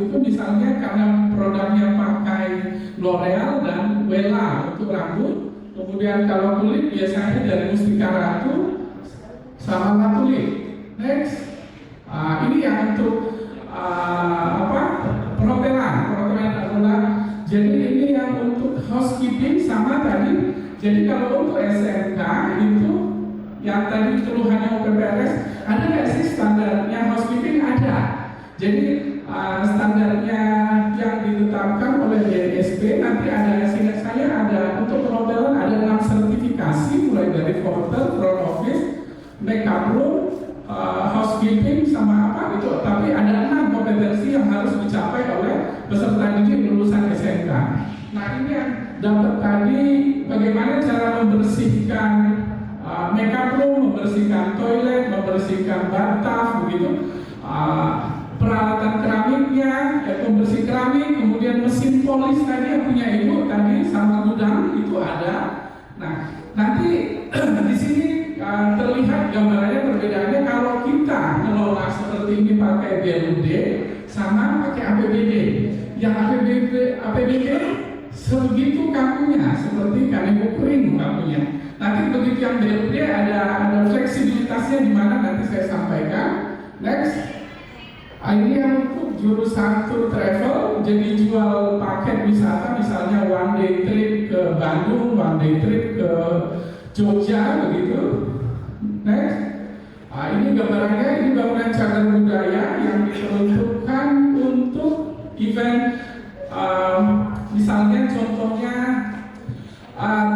waktu itu misalnya karena produknya pakai L'Oreal dan Wella untuk rambut, kemudian kalau kulit biasanya dari Mustika Ratu sama Latulit. Next, ini yang untuk peropelan adalah, jadi ini yang untuk housekeeping sama tadi. Jadi kalau untuk SMK itu yang tadi keluhannya UPPRS, ada nggak sih standarnya housekeeping? Ada. Jadi standarnya yang ditetapkan oleh DNSP nanti ada, seingat saya ada untuk peropelan ada 6 sertifikasi mulai dari porter, front office, makeup room, housekeeping sama apa gitu. Tapi ada 6 kompetensi yang harus dicapai oleh peserta didik lulusan SMK. Nah ini yang dapat tadi, bagaimana cara membersihkan makeup room, membersihkan toilet, membersihkan bathtub begitu. Peralatan keramiknya, pembersih keramik, kemudian mesin polis tadi yang punya ibu tadi sama gudang itu ada. Nah nanti di sini terlihat gambarannya perbedaannya kalau kita mengelola seperti ini pakai BLUD sama pakai APBD. Yang APBD sebegitu kakunya seperti kanebo kering kakunya. Nanti begitu yang BLUD ada fleksibilitasnya di mana nanti saya sampaikan. Next. Ini yang untuk jurusan tour travel, jadi jual paket wisata misalnya one day trip ke Bandung, one day trip ke Jogja begitu. Next, ini gambarannya, ini bangunan cagar budaya yang diperuntukkan untuk event, misalnya contohnya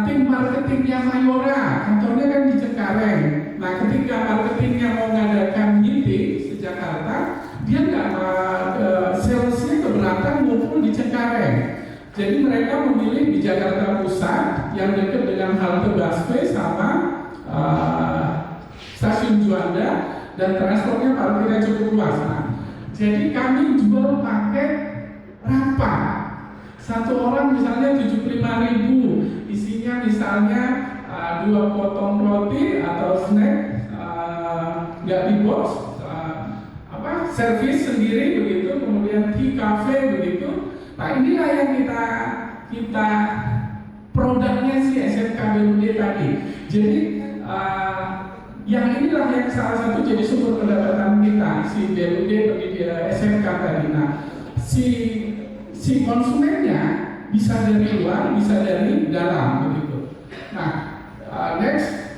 tim marketingnya Mayora, kantornya kan di Cengkareng. Nah ketika marketingnya mau mengadakan meeting di Jakarta, dia nggak salesnya keberatan ngumpul di Cengkareng. Jadi mereka memilih di Jakarta Pusat yang dekat dengan halte busway sama stasiun Juanda, dan transportnya parkirnya cukup luas. Nah, jadi kami jual paket rampa. Satu orang misalnya 75.000, isinya misalnya 2 potong roti atau snack, nggak di box, servis sendiri begitu, kemudian tea cafe begitu. Nah inilah yang kita produknya si SMK BUD tadi. Jadi yang inilah yang salah satu jadi sumber pendapatan kita si BUD bagi SMK tadi. Nah si konsumennya bisa dari luar, bisa dari dalam begitu. Nah next,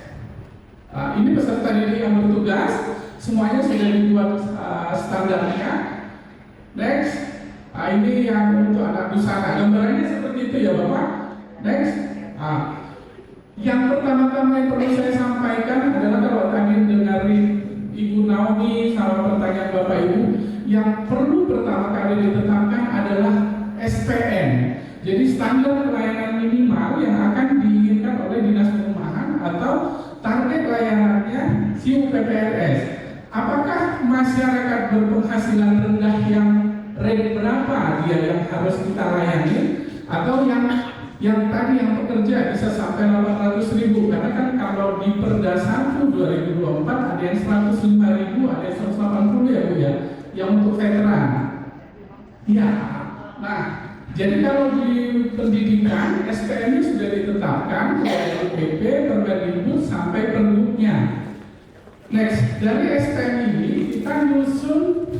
ini peserta didik yang bertugas. Semuanya sudah dibuat standarnya. Next, ini yang untuk anak busana. Gambarannya seperti itu ya Bapak. Next, yang pertama-tama yang perlu saya sampaikan adalah kalau tadi dengarin Ibu Naomi sama pertanyaan Bapak Ibu, yang perlu pertama kali ditetapkan adalah SPN. Jadi standar pelayanan minimal yang akan diinginkan oleh Dinas Perumahan atau target layanannya si UPPRS. Apakah masyarakat berpenghasilan rendah yang rate berapa dia yang harus kita layani, atau yang tadi yang pekerja bisa sampai 800.000? Karena kan kalau di Perda 1 2024 ada yang 105.000, ada yang 180 ya Bu ya, yang untuk veteran. Ya, nah jadi kalau di pendidikan SPM-nya sudah ditetapkan oleh PP, Permendikbud sampai Pergubnya. Next, dari SPM ini kita nyusun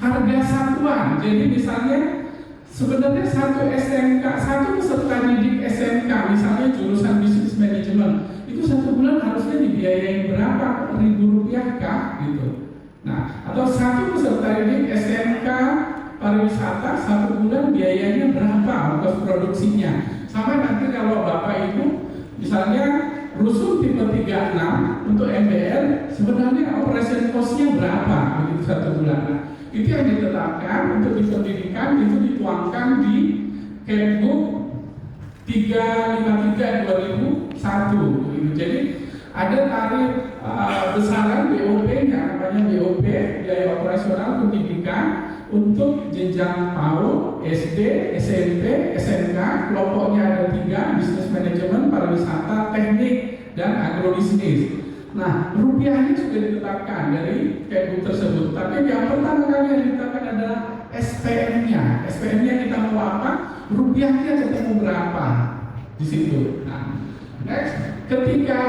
harga satuan. Jadi misalnya sebenarnya satu SMK, satu peserta didik SMK, misalnya jurusan bisnis manajemen, itu satu bulan harusnya dibiayain berapa ribu rupiah kah gitu. Nah, atau satu peserta didik SMK pariwisata satu bulan biayanya berapa ongkos produksinya. Sama nanti kalau Bapak Ibu misalnya rusuk tipe 36 untuk MBL, sebenarnya operation cost-nya berapa begitu satu bulan. Nah, itu yang ditetapkan untuk di pendidikan, itu dituangkan di Kemdikbud 353/2001 begitu. Jadi ada tarif besaran BOP-nya, namanya BOP, biaya operasional pendidikan untuk jenjang PAUD, SD, SMP, SMK. Kelompoknya ada 3, bisnis manajemen, pariwisata, teknik, dan agrobisnis. Nah, rupiahnya sudah ditetapkan dari Kemdikbud tersebut. Tapi yang pertama kali yang ditetapkan adalah SPM-nya. SPM-nya kita mau apa? Rupiahnya ketemu berapa di situ. Nah, next, ketika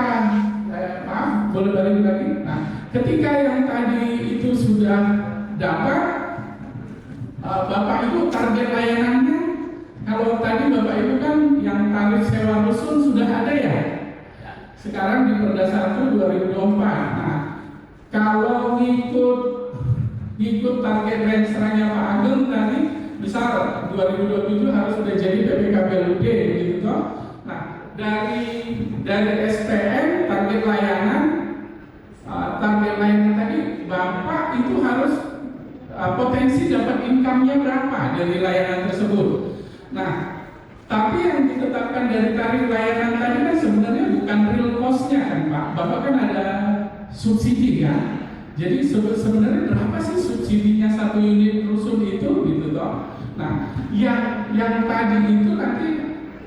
maaf, boleh balik lagi. Nah, ketika yang tadi itu sudah dapat, Bapak Ibu target layanannya. Kalau tadi Bapak Ibu kan yang tarif sewa rusun sudah ada ya. Sekarang di Perda 1 2024. Nah, kalau ngikut target range-nya Pak Ageng tadi besar 2027 harus sudah jadi PPKBLUD gitu toh. Nah, dari SPM target layanan tadi Bapak itu harus potensi dapat income-nya berapa dari layanan tersebut. Nah, tapi yang ditetapkan dari tarif layanan tadi kan sebenarnya bukan real cost-nya kan Pak. Bapak kan ada subsidi kan. Jadi sebenarnya berapa sih subsidinya satu unit rusun itu gitu toh. Nah, yang tadi itu nanti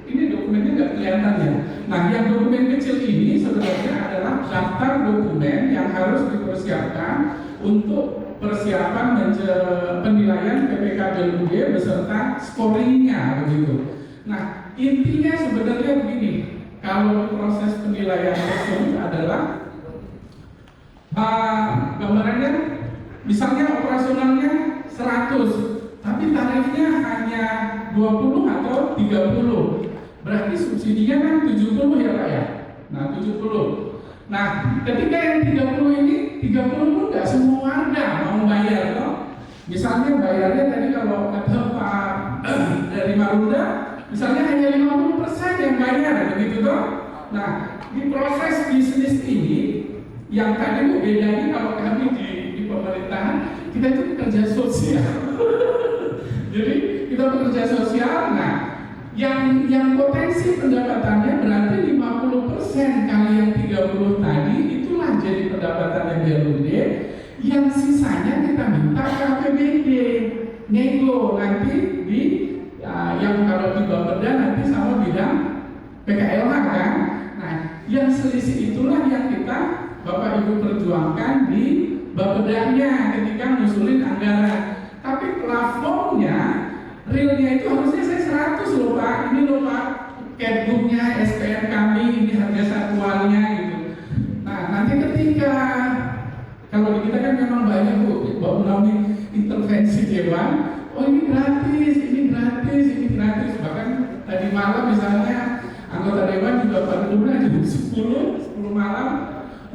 ini dokumennya nggak kelihatan ya. Nah, yang dokumen kecil ini sebenarnya adalah daftar dokumen yang harus dipersiapkan untuk persiapan penilaian PPKBLUD beserta scoringnya begitu. Nah, intinya sebenarnya begini, kalau proses penilaian tersebut adalah gambarannya, misalnya operasionalnya 100, tapi tarifnya hanya 20 atau 30, berarti subsidinya kan 70 ya Pak ya. Nah, 70. Nah, ketika yang 30 ini, 30 pun nggak semua warga mau bayar toh. Misalnya bayarnya tadi kalau kata Pak dari Marunda, misalnya hanya 50% yang bayar begitu toh. Nah, di proses bisnis ini yang tadi bedanya kalau kami di pemerintahan, kita itu pekerja sosial. Jadi kita pekerja sosial. Nah, yang potensi pendapatannya berarti 50% kali yang 30 tadi itulah jadi pendapatan yang BLUD. Yang sisanya kita minta ke APBD, nego nanti di yang kalau di Bapeda nanti sama bidang PKLH kan. Nah, yang selisih itulah yang kita Bapak Ibu perjuangkan di Bapedanya ketika ngusulin anggaran. Tapi plafonnya realnya itu harusnya saya 100 loh Pak. Ini loh Pak, Kemdikbudnya, SPM kami, ini harga satuannya gitu. Nah, nanti ketika kalau di kita kan memang banyak Bu, melalui intervensi dewan. Oh ini gratis, ini gratis, ini gratis. Bahkan tadi malam misalnya anggota dewan juga pada jam 10 malam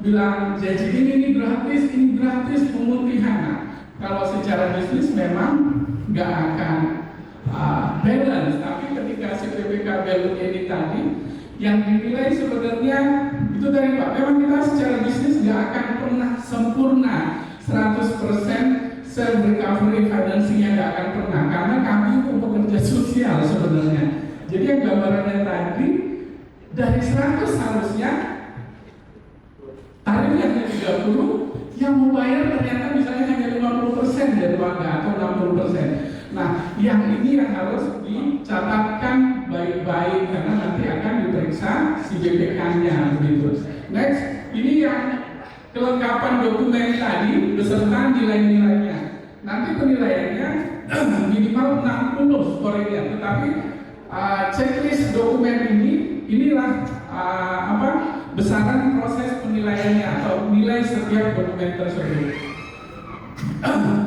bilang janji ini gratis pemutihan. Nah, kalau secara bisnis memang nggak akan balance. Tapi ketika si PPKBLUD ini tadi yang dinilai sebenarnya itu tadi Pak, memang kita secara bisnis nggak akan pernah sempurna 100% self recovery finansinya nggak akan pernah, karena kami itu pekerja sosial sebenarnya. Jadi yang gambarannya tadi dari 100 harusnya tarifnya hanya 30, yang mau bayar ternyata misalnya hanya 50% dari warga atau 60%. Nah, yang ini yang harus dicatatkan baik-baik karena nanti akan diperiksa si BPK-nya begitu. Next, ini yang kelengkapan dokumen tadi beserta nilai-nilainya. Nanti penilaiannya minimal 60 skornya, tetapi checklist dokumen inilah besaran proses penilaiannya atau nilai setiap dokumen tersebut.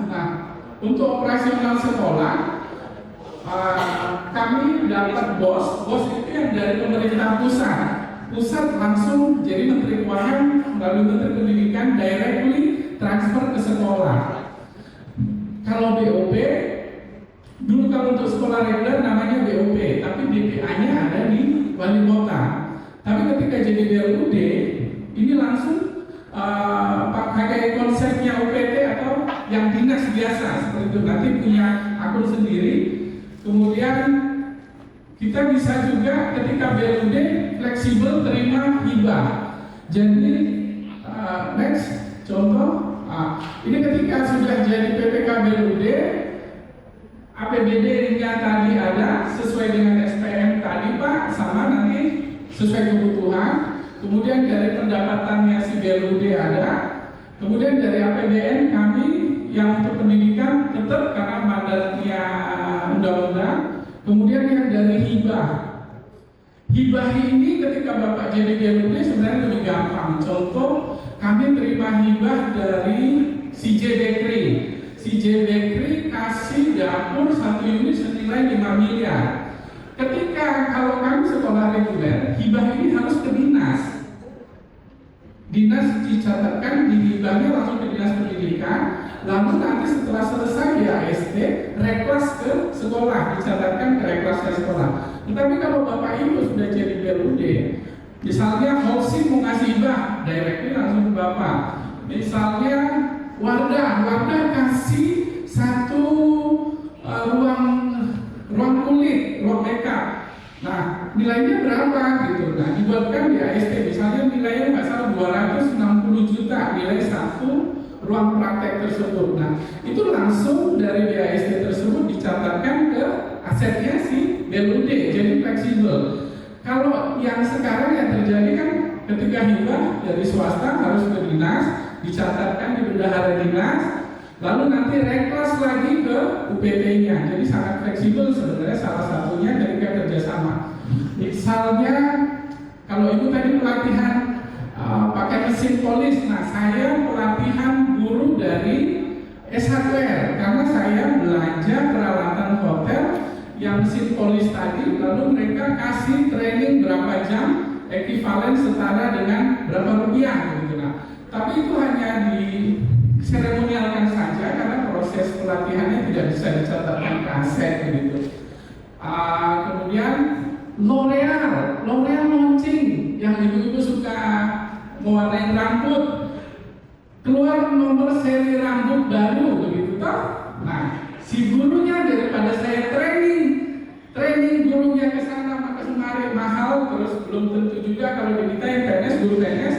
Nah, untuk operasional sekolah kami dapat bos itu yang dari pemerintah pusat langsung jadi Menteri Keuangan melalui Menteri Pendidikan directly transfer ke sekolah. Kalau BOP dulu kalau untuk sekolah reguler namanya BOP, tapi BPA-nya ada di wali kota. Tapi ketika jadi BLUD ini langsung pakai konsepnya UPT atau yang dinas biasa seperti itu, nanti punya akun sendiri. Kemudian kita bisa juga ketika BLUD fleksibel terima hibah. Jadi next contoh, ini ketika sudah jadi PPK BLUD, APBD-nya tadi ada sesuai dengan SPM tadi Pak, sama nanti sesuai kebutuhan. kemudian dari pendapatannya si BLUD ada, kemudian dari APBN kami yang untuk pendidikan tetap karena mandatnya undang-undang, kemudian yang dari hibah. Hibah ini ketika Bapak jadi BLUD sebenarnya lebih gampang. Contoh, kami terima hibah dari CJ Bakery. CJ Bakery kasih dapur 1 unit senilai 5 miliar. Ketika kalau kami sekolah reguler, hibah ini harus ke dinas. Dinas dicatatkan di hibahnya langsung ke dinas pendidikan, lalu nanti setelah selesai di AST, reklas ke sekolah, dicatatkan ke reklasnya sekolah. Tetapi kalau Bapak Ibu sudah jadi BLUD, misalnya Holcim mau ngasih hibah, directly langsung ke Bapak. Misalnya Wardah kasih satu ruang kulit, ruang makeup. Nah, nilainya berapa gitu? Nah, dibuatkan di AST, misalnya nilainya nggak salah 260 juta nilai satu ruang praktek tersebut. Nah, itu langsung dari BAST tersebut dicatatkan ke asetnya si BLUD, jadi fleksibel. Kalau yang sekarang yang terjadi kan ketika hibah dari swasta harus ke dinas, dicatatkan di bendahara dinas, lalu nanti reklas lagi ke UPT-nya. Jadi sangat fleksibel sebenarnya, salah satunya ketika kerjasama. Misalnya kalau Ibu tadi pelatihan pakai mesin polis, nah saya pelatihan guru dari S1R karena saya belanja peralatan hotel yang mesin polis tadi, lalu mereka kasih training berapa jam, ekivalen setara dengan berapa rupiah gitu. Nah, tapi itu hanya di seremonialkan saja karena proses pelatihannya tidak bisa dicatatkan kaset begitu. Kemudian L'Oreal launching yang ibu-ibu suka mewarnai rambut, keluar nomor seri rambut baru begitu toh. Nah, si gurunya daripada saya training gurunya ke sana maka kemarin mahal, terus belum tentu juga kalau kita yang PNS, guru PNS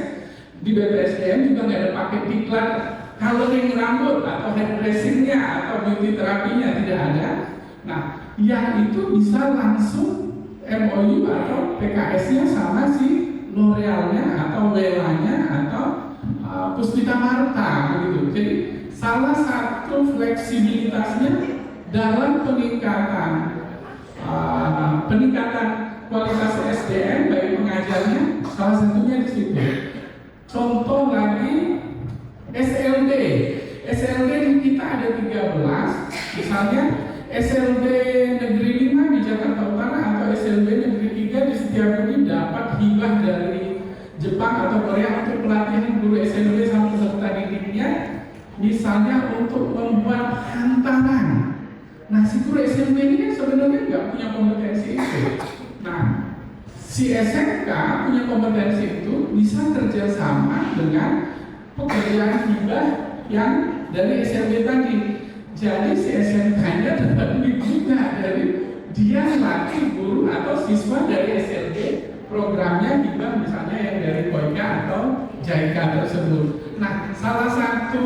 di BPSDM juga nggak ada paket iklan coloring rambut atau hairdressingnya atau beauty terapinya, tidak ada. Nah, yang itu bisa langsung MOU atau PKS-nya sama si L'Oreal-nya atau Wella-nya atau Puspita Marta begitu. Jadi salah satu fleksibilitasnya dalam peningkatan kualitas SDM bagi pengajarnya, salah satunya di situ. Contoh lagi SLD di kita ada 13, misalnya SLD Negeri 5 di Jakarta Utara atau SLD Negeri 3 di Setiabudi dapat hibah dari Jepang atau Korea untuk pelatihan guru SLD sama peserta didiknya, misalnya untuk membuat hantaran. Nah, si guru SLD ini kan sebenarnya nggak punya kompetensi itu. Nah, si SMK punya kompetensi itu, bisa kerjasama dengan pekerjaan hibah yang dari SLD tadi. Jadi si SMK-nya dapat duit juga dari dia latih guru atau siswa dari SLD programnya hibah misalnya yang dari Koika atau JICA tersebut. Nah, salah satu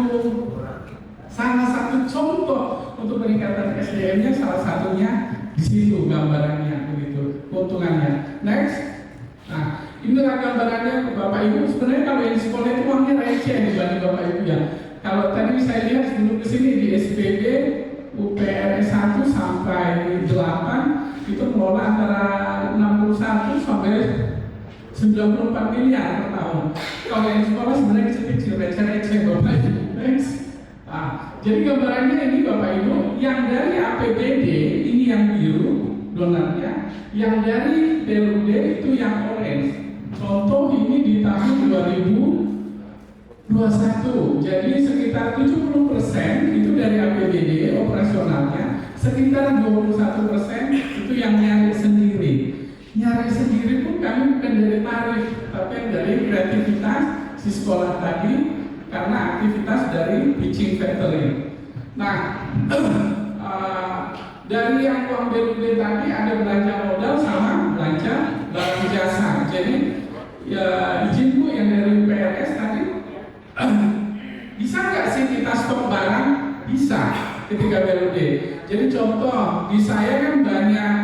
contoh untuk peningkatan SDM-nya salah satunya di situ gambarannya begitu, keuntungannya. Next. Nah, inilah gambarannya ke Bapak Ibu. Sebenarnya kalau yang sekolah itu uangnya receh dibanding Bapak Ibu ya. Kalau tadi saya lihat sebelum kesini di SPB UPR 1 sampai 8 itu mengelola antara 61 sampai 94 miliar per tahun. Kalau yang sekolah sebenarnya kecil-kecil, receh-receh Bapak Ibu. Next. Nah, jadi gambarannya ini Bapak Ibu, yang dari APBD ini yang biru donornya, yang dari BLUD itu yang orange. Contoh ini di tahun 2021, jadi sekitar 70% itu dari APBD operasionalnya, sekitar 21% itu yang nyari sendiri. Nyari sendiri pun kami bukan dari tarif, tapi dari kreativitas si sekolah tadi karena aktivitas dari pitching factory. Nah, dari yang uang BLUD tadi ada belanja modal sama belanja barang jasa. Jadi ya izin Bu yang dari PRS tadi bisa nggak sih kita stok barang? Bisa ketika BLUD. Jadi contoh di saya kan banyak,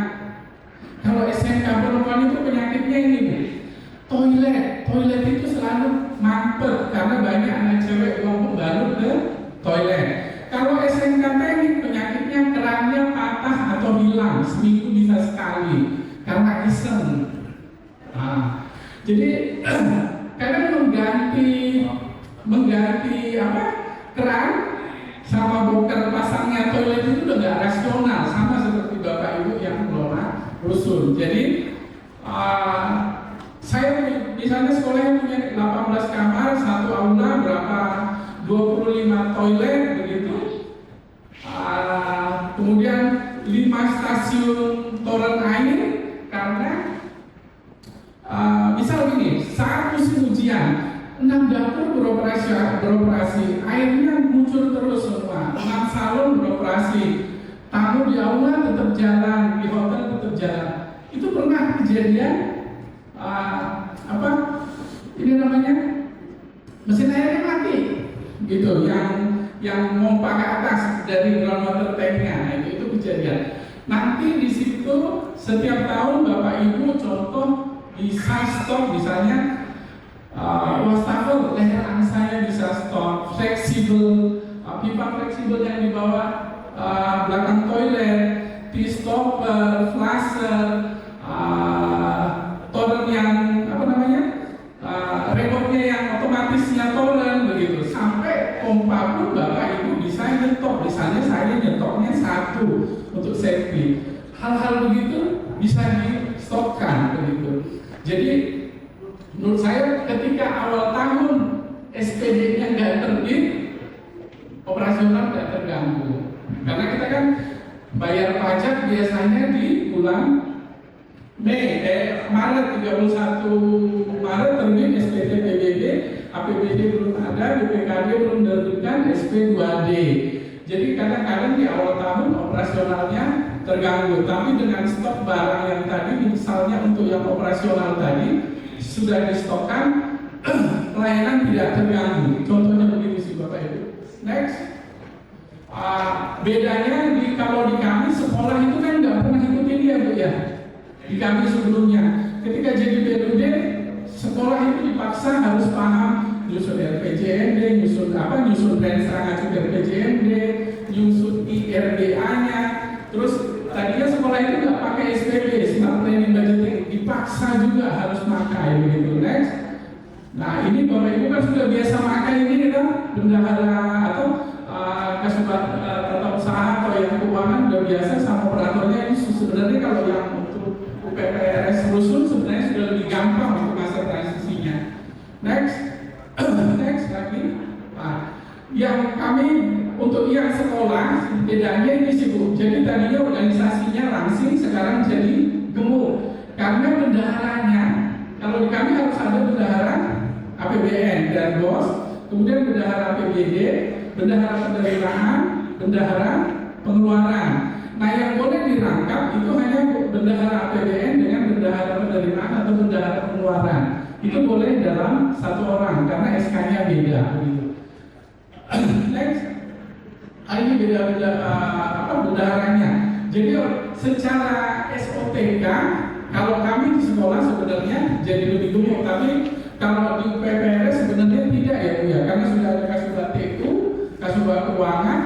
kalau SMK perempuan itu penyakitnya ini Bu, Toilet itu selalu mampet karena banyak anak cewek buang baru ke toilet. Kalau SMK teknik penyakitnya kerannya patah atau hilang, seminggu bisa sekali karena iseng. Nah, jadi kadang mengganti keran sama bongkar pasangnya toilet itu udah nggak rasional, sama seperti bapak ibu yang mengelola rusun. Jadi saya misalnya sekolahnya punya 18 kamar, satu aula berapa 25 toilet begitu. Kemudian 5 stasiun toren air karena misal gini, saat musim hujan 6 dapur beroperasi, airnya muncul terus semua, 6 salon beroperasi, tamu di aula tetap jalan, di hotel tetap jalan. Itu pernah kejadian ini namanya mesin airnya mati gitu, yang pompa ke atas dari groundwater tanknya. Nah, itu kejadian. Nanti di situ setiap tahun bapak ibu contoh bisa stop misalnya wastafel leher angsanya bisa stop, fleksibel, pipa fleksibel yang di bawah belakang toilet, T-stopper, flusher, toren yang remote-nya yang otomatisnya toren begitu, sampai pompa pun bapak ibu bisa nyetok. Misalnya saya nyetoknya 1 untuk safety. Hal-hal begitu bisa di-stopkan begitu. Jadi menurut saya ketika awal tahun SPD-nya nggak terbit, operasional nggak terganggu. Karena kita kan bayar pajak biasanya di bulan Maret, 31 Maret terbit SPD PBB, APBD belum ada, BPKB belum menerbitkan SP 2D. Jadi kadang-kadang di awal tahun operasionalnya terganggu, tapi dengan stok barang yang tadi, misalnya untuk yang operasional tadi sudah distokkan, pelayanan tidak terganggu. Contohnya begitu sih Bapak Ibu. Next, bedanya kalau di kami sekolah itu kan nggak pernah ikutin dia Bu ya. Di kami sebelumnya, ketika jadi BUD, sekolah itu dipaksa harus paham nyusun RPJMD, nyusun plan serangan RPJMD, nyusun IRBA-nya. Terus tadinya sekolah itu nggak pakai SPB, Smart Planning Budgeting, dipaksa juga harus pakai begitu. Next, nah ini Bapak Ibu kan sudah biasa pakai ini kan, bendahara atau kasubag tata usaha atau yang keuangan udah biasa sama operatornya. Ini sebenarnya kalau yang PPRS rusun sebenarnya sudah lebih gampang untuk masa transisinya. Next lagi. Nah, yang kami untuk yang sekolah bedanya ini sih Bu. Jadi tadinya organisasinya langsing, sekarang jadi gemuk. Karena bendaharanya, kalau di kami harus ada bendahara APBN dan BOS, kemudian bendahara APBD, bendahara penerimaan, bendahara pengeluaran. Nah, yang boleh dirangkap itu hanya bendahara APBN dengan bendahara penerimaan atau bendahara pengeluaran. Itu boleh dalam 1 orang karena SK-nya beda begitu. Next, ini beda-beda bendaharanya. Jadi secara SOTK kalau kami di sekolah sebenarnya jadi lebih gemuk, tapi kalau di PPRS sebenarnya tidak ya Bu ya, karena sudah ada Kasubag TU, Kasubag Keuangan,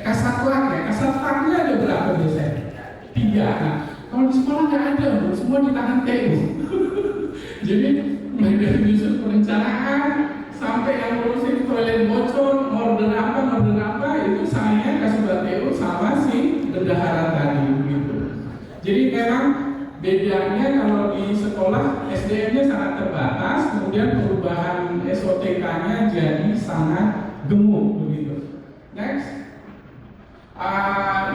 Kasatlannya ada berapa biasanya? 3. Nah, kalau di sekolah nggak ada, Bu. Semua di tangan TU. Jadi mulai dari nyusun perencanaan sampai yang ngurusin toilet bocor, order apa itu saya Kasubag TU sama si bendahara tadi begitu. Jadi memang bedanya kalau di sekolah SDM-nya sangat terbatas, kemudian perubahan SOTK-nya jadi sangat gemuk begitu. Next.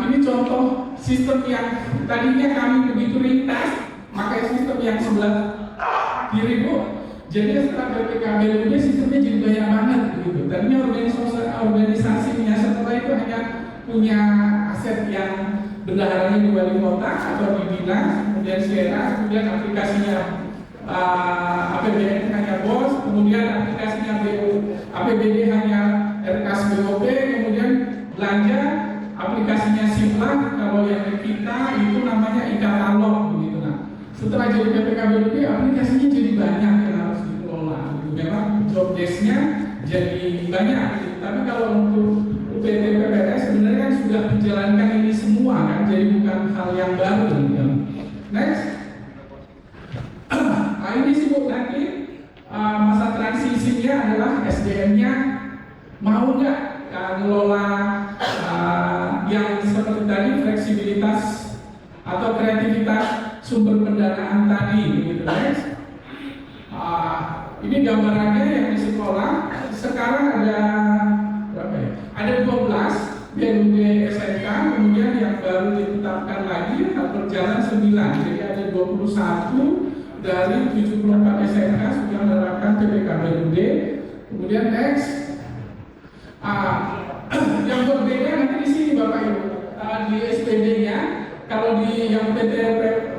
Ini contoh sistem yang tadinya kami begitu rintas, pakai sistem yang sebelah kiri Bu. Jadi setelah BPKB udah sistemnya jadi banyak banget begitu. Tadinya organisasinya setelah itu hanya punya aset yang bendaharanya di wali kota atau di dinas, kemudian Sierra, kemudian aplikasinya APBN hanya BOS, kemudian aplikasinya APBD hanya RKAS BOP, kemudian belanja aplikasinya Simlah, kalau yang kita itu namanya e-katalog begitu. Nah, setelah jadi PPKBUD aplikasinya jadi banyak yang harus dikelola. Gitu. Memang job desk-nya jadi banyak. Gitu. Tapi kalau untuk UPT PPS sebenarnya kan sudah menjalankan ini semua kan, jadi bukan hal yang baru. Gitu. Next, ini sibuk nanti masa transisinya adalah SDM-nya mau nggak ngelola yang seperti tadi fleksibilitas atau kreativitas sumber pendanaan tadi, gitu guys. Ini gambarannya yang di sekolah sekarang ada berapa ya? Ada 12 BUD SMK, kemudian yang baru ditetapkan lagi berjalan 9, jadi ada 21 dari 74 SMK sudah menerapkan PPKBUD. Kemudian next, yang berbeda nanti di sini Bapak Ibu, di SPD-nya, kalau di yang PT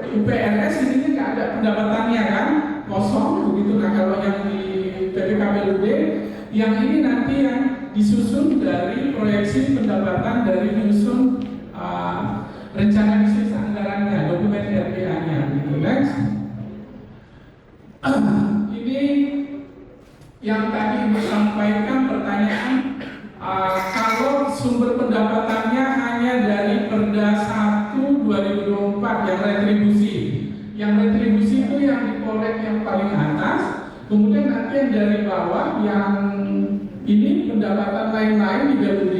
UPRS ini nggak ada pendapatannya kan, kosong begitu. Nah kalau yang di PPKBUD, yang ini nanti yang disusun dari proyeksi pendapatan dari menyusun rencana bisnis anggarannya, dokumen RPA-nya gitu. Next. Ini yang tadi disampaikan pertanyaan, kalau sumber pendapatannya hanya dari Perda 1 2024 yang retribusi. Yang retribusi itu yang dikolek yang paling atas, kemudian nanti yang dari bawah yang ini pendapatan lain-lain di BUD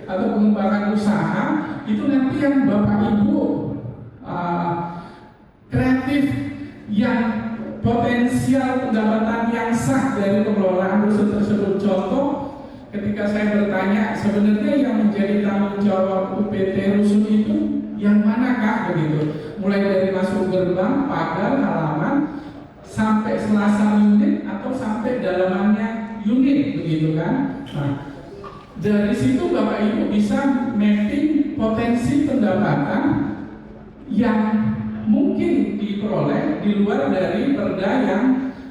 atau pengembangan usaha itu nanti yang Bapak Ibu kreatif yang potensial pendapatan yang sah dari pengelolaan rusun tersebut. Contoh, ketika saya bertanya sebenarnya yang menjadi tanggung jawab UPT rusun itu yang manakah begitu, mulai dari masuk gerbang, pagar, halaman, sampai selasar unit atau sampai dalamannya unit begitu kan. Nah, dari situ Bapak Ibu bisa mapping potensi pendapatan yang mungkin diperoleh di luar dari perda yang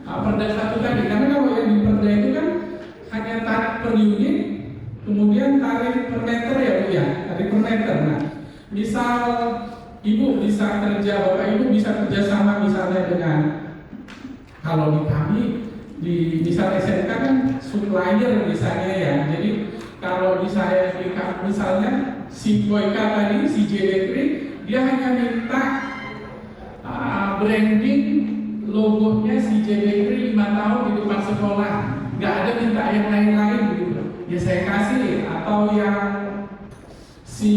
perda 1 tadi. Karena kalau yang di perda itu kan hanya tarif per unit, kemudian tarif per meter ya Bu ya, tarif per meter. Nah, misal Ibu bisa kerja, Bapak Ibu bisa kerjasama misalnya dengan, kalau di kami di misal SMK kan supplier misalnya ya. Jadi kalau di saya di misalnya si Boyka tadi, si J Bakery, dia hanya minta branding logonya si J Bakery 5 tahun di depan sekolah, nggak ada minta yang lain-lain gitu. Ya saya kasih. Atau yang si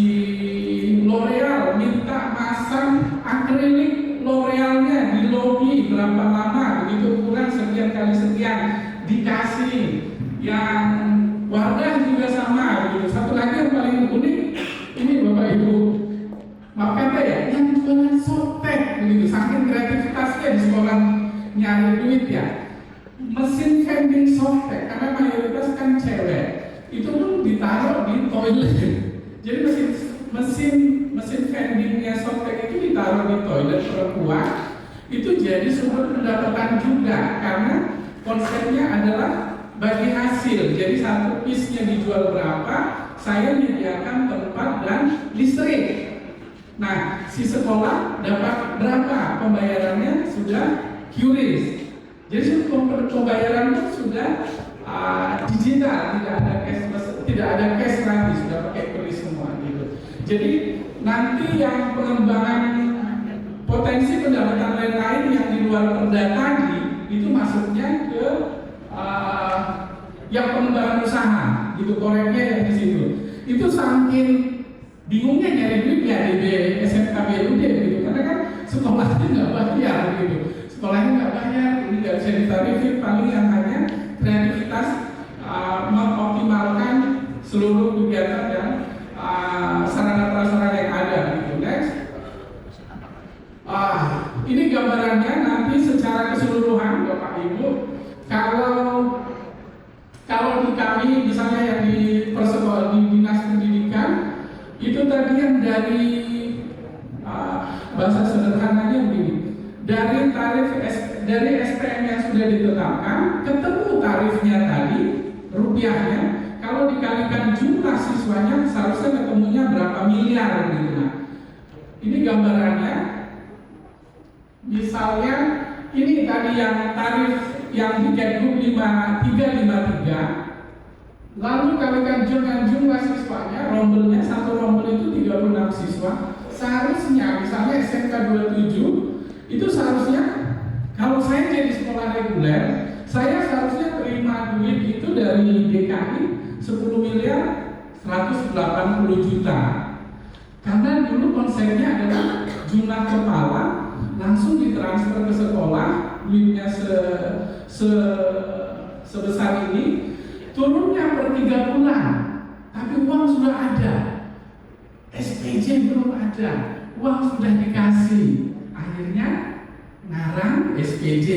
L'Oreal minta masang akrilik L'Orealnya di lobi berapa lama begitu, ukuran sekian kali sekian, dikasih. Yang Wardah juga sama gitu. Satu lagi yang paling unik ini Bapak Ibu, maaf kata ya, yang jualan softtek begitu, saking kreativitasnya di sekolah nyari duit ya, mesin vending softtek, karena mayoritas kan cewek, itu pun ditaruh di toilet. Jadi mesin vendingnya softtek itu ditaruh di toilet perempuan, itu jadi sumber pendapatan juga, karena konsepnya adalah bagi hasil. Jadi satu piece-nya dijual berapa, saya menyediakan tempat dan listrik. Nah, si sekolah dapat berapa, pembayarannya sudah QRIS. Jadi pembayaran itu sudah digital, tidak ada cash lagi, sudah pakai QRIS semua gitu. Jadi nanti yang pengembangan potensi pendapatan lain-lain yang di luar perda tadi itu masuknya ke yang pengembangan usaha gitu, koreknya yang di situ. Itu saking bingungnya nyari duitnya di SMK BUD gitu, karena kan sekolahnya nggak bayar gitu, sekolahnya nggak bayar, ini nggak bisa ditarifin, paling yang hanya kreativitas mengoptimalkan seluruh kegiatan dan sarana prasarana yang ada gitu. Next, ini gambarannya nanti secara keseluruhan Bapak Ibu. Kalau di kami misalnya yang di persekolah di dinas pendidikan itu tadi yang dari bahasa sederhananya begini, dari tarif dari SPM yang sudah ditetapkan ketemu tarifnya tadi rupiahnya, kalau dikalikan jumlah siswanya seharusnya ketemunya berapa miliar gitu. Nah, ini gambarannya misalnya ini tadi yang tarif yang di Kemdikbud 5353, lalu kalikan dengan jumlah siswanya, rombelnya, satu rombel itu 36 siswa. Seharusnya misalnya SMK 27 itu seharusnya kalau saya jadi sekolah reguler, saya seharusnya terima duit itu dari DKI 10 miliar 180 juta. Karena dulu konsepnya adalah jumlah kepala langsung ditransfer ke sekolah, duitnya sebesar ini, turunnya per 3 bulan, tapi uang sudah ada, SPJ belum ada, uang sudah dikasih, akhirnya ngarang SPJ,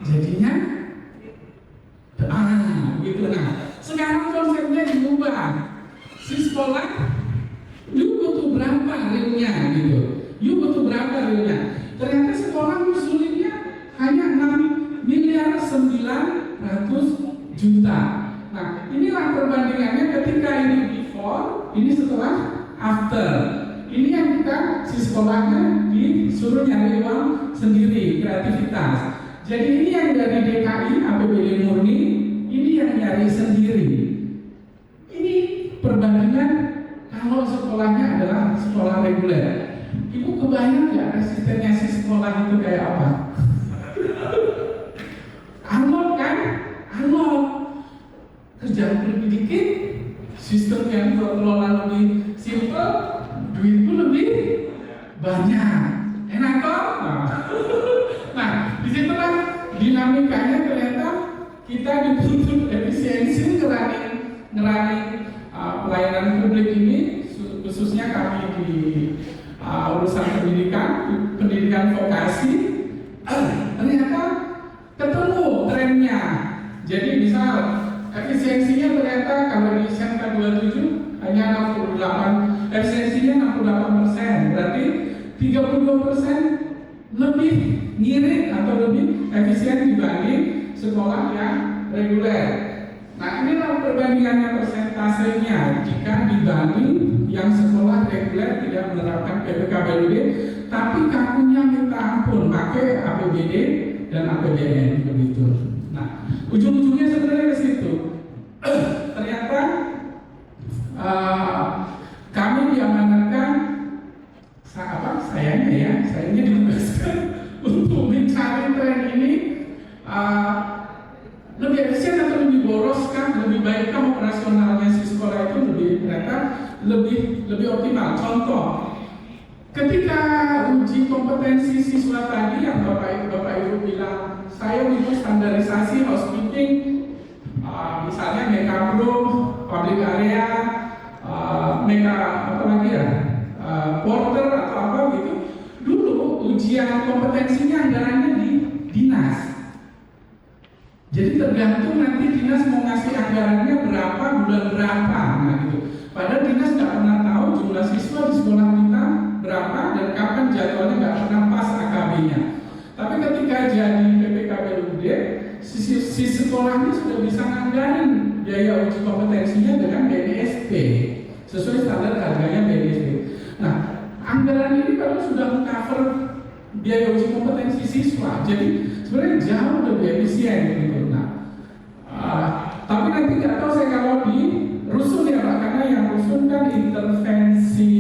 jadinya gitu. Nah, sekarang konsepnya diubah, si sekolah you butuh berapa realnya gitu, you butuh berapa realnya. Ternyata sekolah ngusulinnya hanya 6 miliar 900 juta. Nah, inilah perbandingannya ketika ini before, ini setelah after. Ini yang kita si sekolahnya disuruh nyari uang sendiri, kreativitas. Jadi ini yang dari DKI APBD murni, ini yang nyari sendiri. Ini perbandingan kalau sekolahnya adalah sekolah reguler. Ibu kebayang ya resistennya si sekolah itu kayak apa? Analog kan? Analog. Kerjaan lebih dikit, sistem yang kelola lebih simple, duit itu lebih banyak. Enak kok? Nah, disitulah dinamikanya ternyata kita dituntut efisiensi ngerani pelayanan publik ini, khususnya kami di urusan pendidikan vokasi, ternyata ketemu trennya. Jadi misal efisiensinya ternyata kalau di SMK 27 hanya 68, efisiensinya 68%, berarti 32% lebih ngirit atau lebih efisien dibanding sekolah yang reguler. Nah, inilah perbandingannya persentasenya jika dibanding yang sekolah reguler tidak menerapkan PPKBUD, tapi kakunya minta ampun pakai APBD dan APBN begitu. Nah, ujung-ujungnya sebenarnya ke situ. Ternyata kami diamanatkan, sayangnya ditugaskan untuk mencari tren ini. Lebih efisien atau lebih boros kan, lebih baik kan operasionalnya si sekolah itu lebih optimal. Contoh, ketika uji kompetensi siswa tadi yang Bapak Ibu bilang, saya butuh standarisasi housekeeping, misalnya makeup room, public area, porter atau apa gitu. Dulu ujian kompetensinya anggarannya di dinas. Jadi tergantung nanti dinas mau ngasih anggarannya berapa, bulan berapa, nah gitu. Padahal dinas nggak pernah tahu jumlah siswa di sekolah kita berapa dan kapan jadwalnya, nggak pernah pas AKB-nya. Tapi ketika jadi PPKBUD, si sekolahnya sudah bisa nganggarin biaya uji kompetensinya dengan BNSP sesuai standar harganya BNSP. Nah, anggaran ini kalau sudah cover biaya uji kompetensi siswa, jadi sebenarnya jauh lebih efisien gitu. Nah, tapi nanti nggak tahu saya kalau di rusun ya Pak, karena yang rusun kan intervensi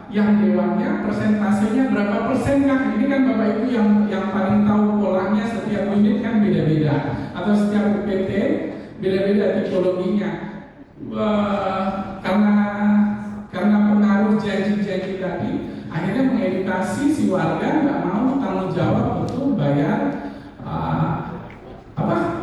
yang dewannya persentasenya berapa persen kan? Ini kan Bapak Ibu yang paling tahu polanya, setiap unit kan beda-beda atau setiap UPT beda-beda tipologinya. Karena pengaruh janji-janji tadi, akhirnya mengedukasi si warga nggak mau tanggung jawab untuk bayar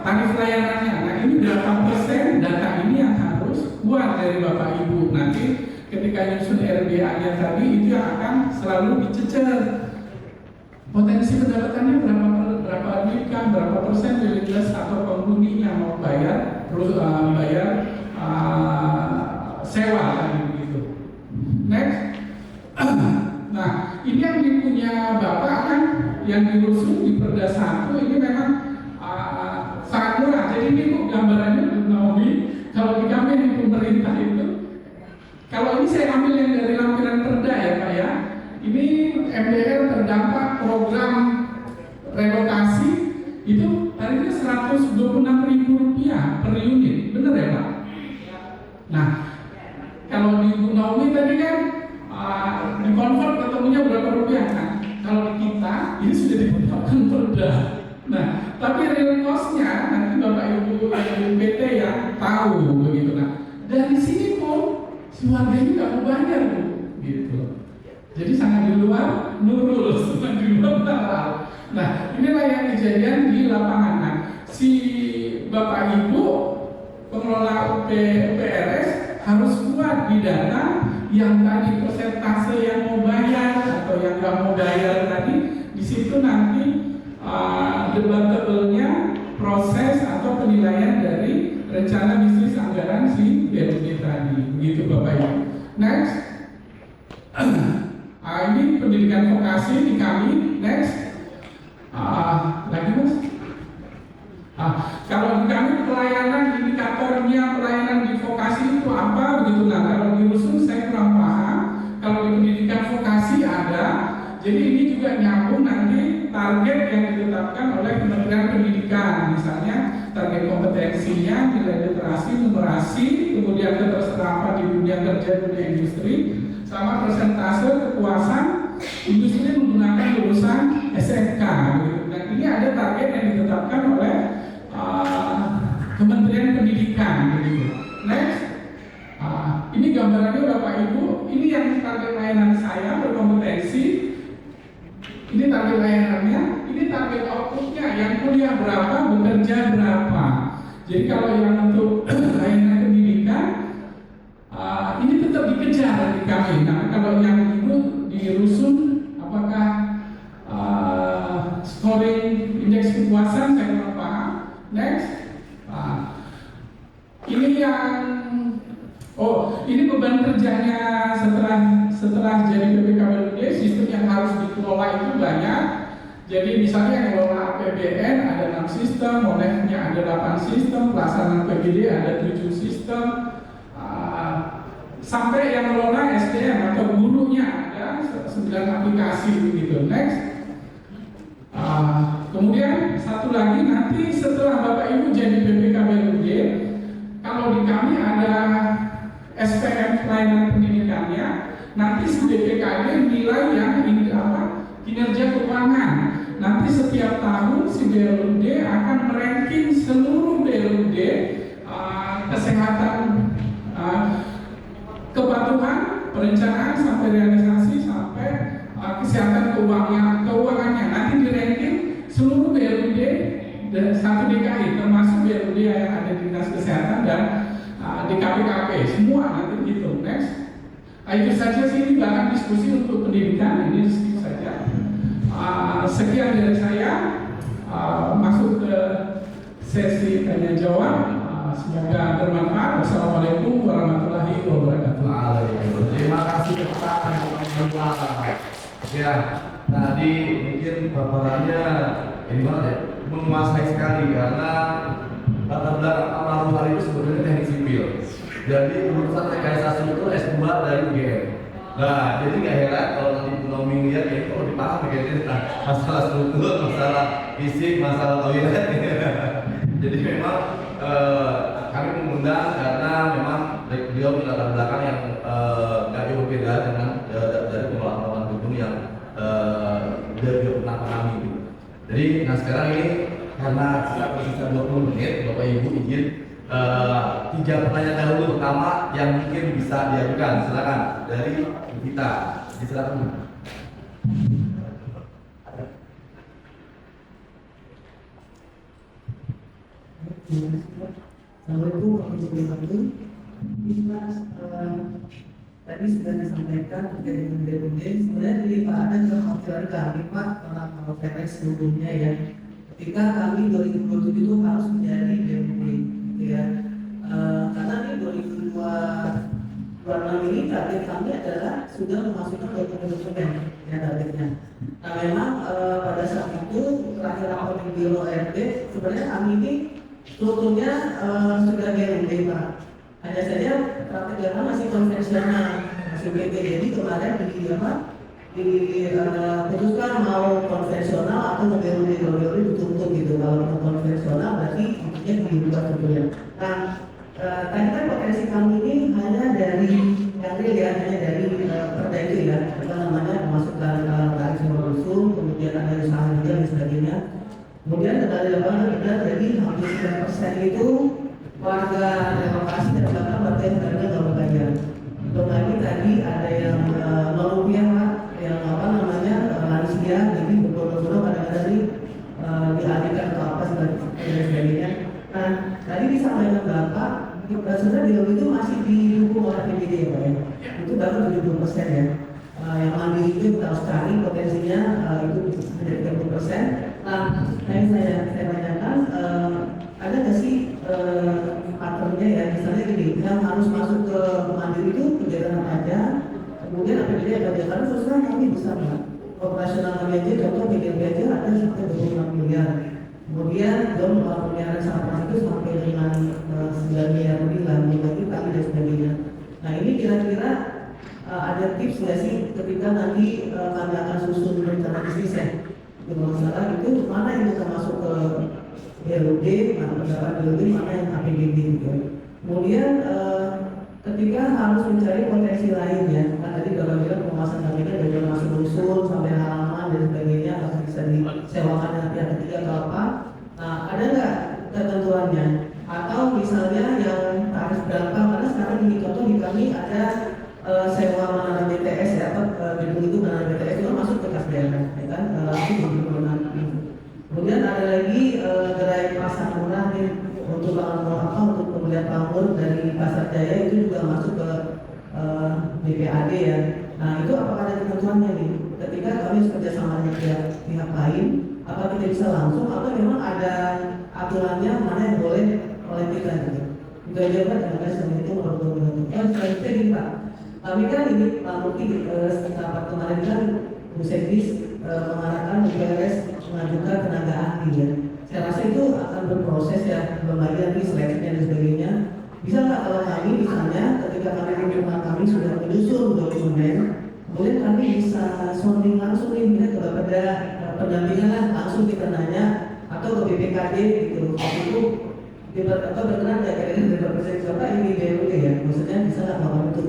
tarif layanannya. Nah, ini berapa persen data ini yang harus keluar dari Bapak Ibu. Nanti ketika nyusun RBA-nya tadi itu yang akan selalu dicecer. Potensi pendapatannya berapa duit kan, berapa persen willingness atau penghuninya mau bayar sewa tadi begitu. Next. Nah, ini yang dipunya Bapak kan yang dirusun di Perda 1 ini memang sangat murah. Jadi ini Bu gambarannya Bu Naomi, kalau di kami di pemerintah itu, kalau ini saya ambil yang dari lampiran Perda ya Pak ya. Ini MDR terdampak program relokasi itu tarifnya Rp126.000 per unit, benar ya Pak? Nah, kalau di Bu Naomi tadi kan di convert ketemunya berapa rupiah kan? Kalau di kita ini sudah ditetapkan perda. Nah, tapi real cost-nya nanti Bapak Ibu PT yang tahu begitu. Nah, dari sini pun si warga ini nggak mau bayar Bu, gitu. Jadi sangat di luar nurul, sangat di luar nalar. Nah, inilah yang kejadian di lapangan. Nah, si Bapak Ibu pengelola PRS harus kuat di data yang tadi persentase yang mau bayar atau yang nggak mau bayar tadi. Di situ nanti debatable-nya proses atau penilaian dari rencana bisnis anggaran si BLD tadi. Begitu Bapak Ibu. Next. Ini pendidikan vokasi di kami. Next. Lagi Mas. Kalau di kami pelayanan indikatornya pelayanan di vokasi itu apa begitu. Nah, kalau di rusun saya kurang paham. Kalau di pendidikan vokasi ada. Jadi ini juga nyambung nanti target yang ditetapkan oleh Kementerian Pendidikan. Misalnya target kompetensinya, nilai literasi, numerasi, kemudian keterserapan di dunia kerja, dunia industri, sama persentase kepuasan industri menggunakan lulusan SMK. Nah, ini ada target yang ditetapkan oleh Kementerian Pendidikan. Next, ini gambarannya Bapak Ibu. Ini yang target layanan saya berkompetensi. Ini target layanannya. Ini target outputnya. Yang kuliah berapa, bekerja berapa. Jadi kalau yang untuk layanan pendidikan ini tetap dikejar di kami. Nah, kalau yang itu di rusun, apakah scoring indeks kepuasan saya kurang paham. Next, ini yang ini beban kerjanya setelah jadi PPKBLUD, sistem yang harus dikelola itu banyak. Jadi misalnya yang mengelola APBN ada 6 sistem, monefnya ada 8 sistem, pelaksanaan PGD ada 7 sistem. Sampai yang mengelola SDM atau gurunya ada 9 aplikasi begitu. Next, kemudian satu lagi nanti setelah Bapak Ibu jadi PPKBLUD, kalau di kami ada SPM pelayanan pendidikannya, nanti si BPKD nilai yang kinerja keuangan. Nanti setiap tahun si BLUD akan meranking seluruh BLUD kesehatan, kepatuhan, perencanaan sampai realisasi sampai kesehatan keuangannya nanti di ranking seluruh BLUD satu DKI termasuk BLUD yang ada di Dinas Kesehatan dan di KPKP semua nanti gitu. Next, itu saja sih, ini bahkan diskusi untuk pendidikan ini sedikit saja. Sekian dari saya. Masuk ke sesi tanya jawab. Semoga bermanfaat. Wassalamualaikum warahmatullahi wabarakatuh. Terima kasih teman-teman. Ya, tadi mungkin paparannya ini banget ya, menguasai sekali karena latar belakang almarhum itu sebenarnya teknik sipil. Jadi urusan rekayasa itu S2 dari UGM. Nah, jadi nggak heran kalau nanti Bu Naomi lihat ya, kalau dipaham kayaknya masalah struktur, masalah fisik, masalah toilet. Jadi memang kami mengundang karena memang beliau punya latar belakang yang nggak jauh berbeda dengan dari pengelolaan gedung yang beliau pernah pahami gitu. Jadi, nah sekarang ini karena sudah tersisa 20 menit, Bapak Ibu izin 3 pertanyaan dahulu pertama yang mungkin bisa diajukan. Silakan dari kita, silakan. Assalamualaikum warahmatullahi wabarakatuh. Mas, tadi sudah disampaikan terkait dengan DPD. Sebenarnya dilipat ada kekhawatiran kami Pak kalau PRS sebelumnya ya. Ketika kami 2027 itu harus menjadi DPD, ya. Karena di 2026 ini target kami adalah sudah memasukkan dokumen ya targetnya. Nah memang pada saat itu terakhir rapat di Biro RD sebenarnya kami ini strukturnya sudah GMB Pak. Hanya saja praktek dana masih konvensional, masih BT. Jadi kemarin di diputuskan mau konvensional atau mau BUD ditutup gitu. Kalau mau konvensional berarti intinya diubah tentunya. Nah, tadi kan potensi kami ini hanya dari yang real ya, hanya dari perda itu ya, apa namanya, memasukkan tarif sewa rusun, kemudian ada usaha juga dan sebagainya. Kemudian dari lapangan kita jadi hampir 9% itu warga relokasi dan bahkan warga yang sebenarnya nggak berbayar. Belum lagi tadi ada yang non-rupiah Pak, yang apa namanya lansia, jadi berbondong-bondong kadang-kadang dialihkan ke apa dan sebagainya. Nah, tadi disampaikan Bapak, sebenarnya di itu masih didukung oleh PBD ya Pak ya. Itu baru 70% ya. Yang mandiri itu kita harus cari potensinya itu menjadi 30%. Nah, yang saya tanyakan, ada nggak sih patternnya ya, misalnya gini, yang harus masuk ke mandiri itu kegiatan apa aja, kemudian APBD ada aja, karena terus terang kami besar Pak. Operasional kami aja, contoh PDB aja ada sampai 26 miliar. Kemudian belum pemeliharaan sampah itu sampai dengan 9 miliar lebih lah, lagi kami dan sebagainya. Nah ini kira-kira ada tips nggak sih ketika nanti kami akan susun rencana bisnis ya? Masalah itu mana yang bisa masuk ke BLUD, mana pendapatan BLUD, mana yang APBD gitu. Kemudian ketika harus mencari potensi lain ya, kan tadi Bapak bilang pemasaran kami dari masuk rusun sampai halaman dan sebagainya harus bisa disewakan dengan pihak ketiga atau apa. Nah ada nggak ketentuannya? Atau misalnya yang tarif berapa? Karena sekarang ini contoh di kami ada sewa menara BTS ya, gedung itu menara BTS itu masuk ke kas daerah, ya kan? Langsung di perumahan. Kemudian ada lagi gerai pasar murah nih untuk untuk pembelian pamur dari Pasar Jaya itu juga masuk ke BPAD ya. Nah itu apakah ada ketentuannya nih? Ketika kami kerjasama dengan pihak lain, apa kita bisa langsung atau memang ada aturannya mana yang boleh oleh kita gitu? Itu aja Pak, terima kasih. Itu menurut selanjutnya gini Pak. Kami kan ini Pak Mukti setelah kemarin kan Bu Sekdis mengarahkan BPRS mengajukan tenaga ahli ya. Saya rasa itu akan berproses ya, belum lagi nanti seleksinya dan sebagainya. Bisa nggak kalau kami misalnya ketika kami kunjungan kami sudah menyusun dokumen, kemudian kami bisa sounding langsung nih, kita ke Bapeda pendampingan lah, langsung kita nanya atau ke BPKD gitu. Waktu itu atau berkenan ya kira-kira dari Bapak Sekda ini BUD ya, maksudnya bisa nggak melakukan untuk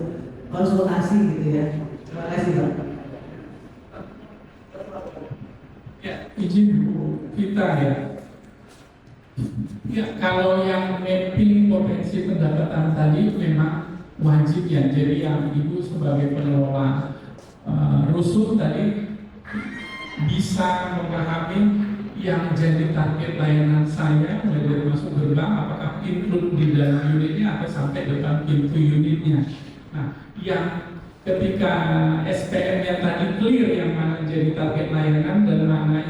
konsultasi gitu ya. Terima kasih Pak. Ya, izin Bu kita ya. Ya, kalau yang mapping potensi pendapatan tadi memang wajib ya. Jadi yang Ibu sebagai pengelola rusun tadi bisa memahami yang jadi target layanan saya mulai dari masuk gerbang, apakah include di dalam unitnya atau sampai depan pintu unitnya. Nah, yang ketika SPM yang tadi clear yang mana jadi target layanan dan mana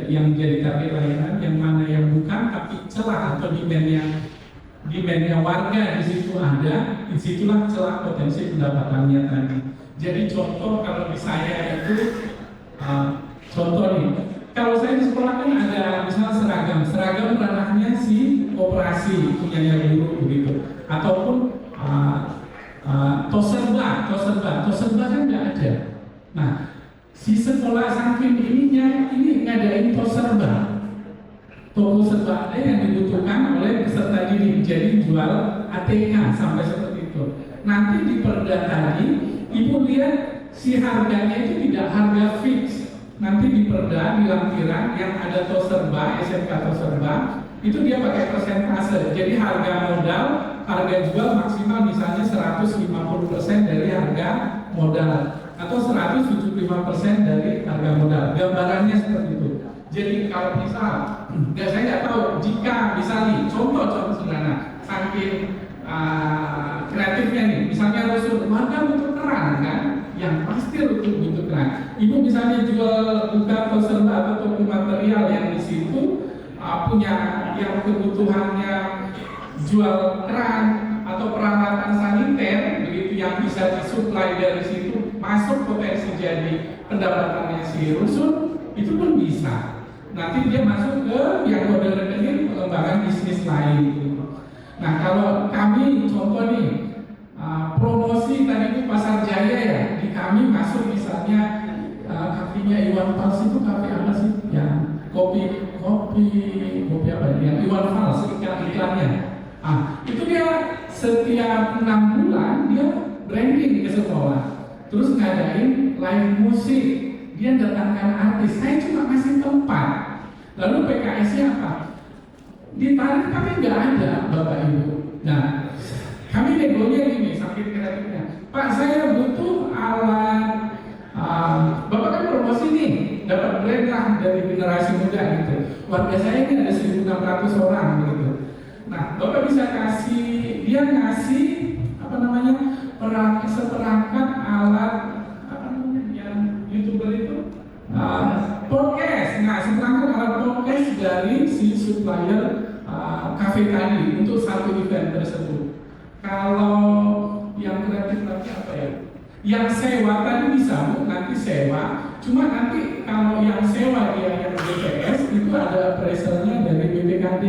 yang jadi target layanan, yang mana yang bukan, tapi celah atau demandnya warga di situ ada, disitulah celah potensi pendapatannya tadi. Jadi contoh kalau di saya itu contoh nih, kalau saya di sekolah kan ada misalnya seragam ranahnya si operasi punyanya guru begitu, ataupun toserba kan nggak ada. Nah, si sekolah samping ini ngadain toserba. Toko serba ada yang dibutuhkan oleh peserta didik, jadi jual ATK sampai seperti itu. Nanti di perda tadi, Ibu lihat si harganya itu tidak harga fix. Nanti di perda, di lampiran yang ada toserba, SMK toserba, itu dia pakai persentase. Jadi harga modal, harga jual maksimal misalnya 150% dari harga modal atau 175% dari harga modal. Gambarannya seperti itu. Jadi kalau misal, saya nggak tahu jika misalnya contoh sederhana, saking kreatifnya nih, misalnya rusun warga butuh keran kan, yang pasti butuh keran. Ibu misalnya jual buka toserba atau toko material yang di situ punya yang kebutuhannya jual keran atau peralatan saniter begitu yang bisa disuplai dari situ, masuk potensi jadi pendapatannya si rusun itu pun bisa. Nanti dia masuk ke yang model rekening pengembangan bisnis lain. Nah kalau kami contoh nih promosi tadi itu Pasar Jaya ya, di kami masuk misalnya Fals itu kafe apa sih? Yang kopi apa ya? Yang Iwan Fals iklannya. Itu dia setiap 6 bulan dia branding ke sekolah, terus ngadain live musik, dia datangkan artis. Saya cuma kasih tempat. Lalu PKS-nya apa? Ditarik tapi nggak ada Bapak Ibu. Nah, kami negonya gini, saking kreatifnya. Pak, saya butuh alat. Bapak kan promosi nih, dapat brand lah dari generasi muda gitu. Warga saya ini ada 1.600 orang gitu. Nah, Bapak bisa kasih, dia ngasih apa namanya, seperangkat alat apa namanya yang YouTuber itu podcast. Nah, seperangkat alat podcast dari si supplier cafe tadi untuk satu event tersebut. Kalau yang kreatif lagi apa ya? Yang sewa tadi bisa Bu, nanti sewa. Cuma nanti kalau yang sewa dia yang BPS itu ada appraisalnya dari BPKD.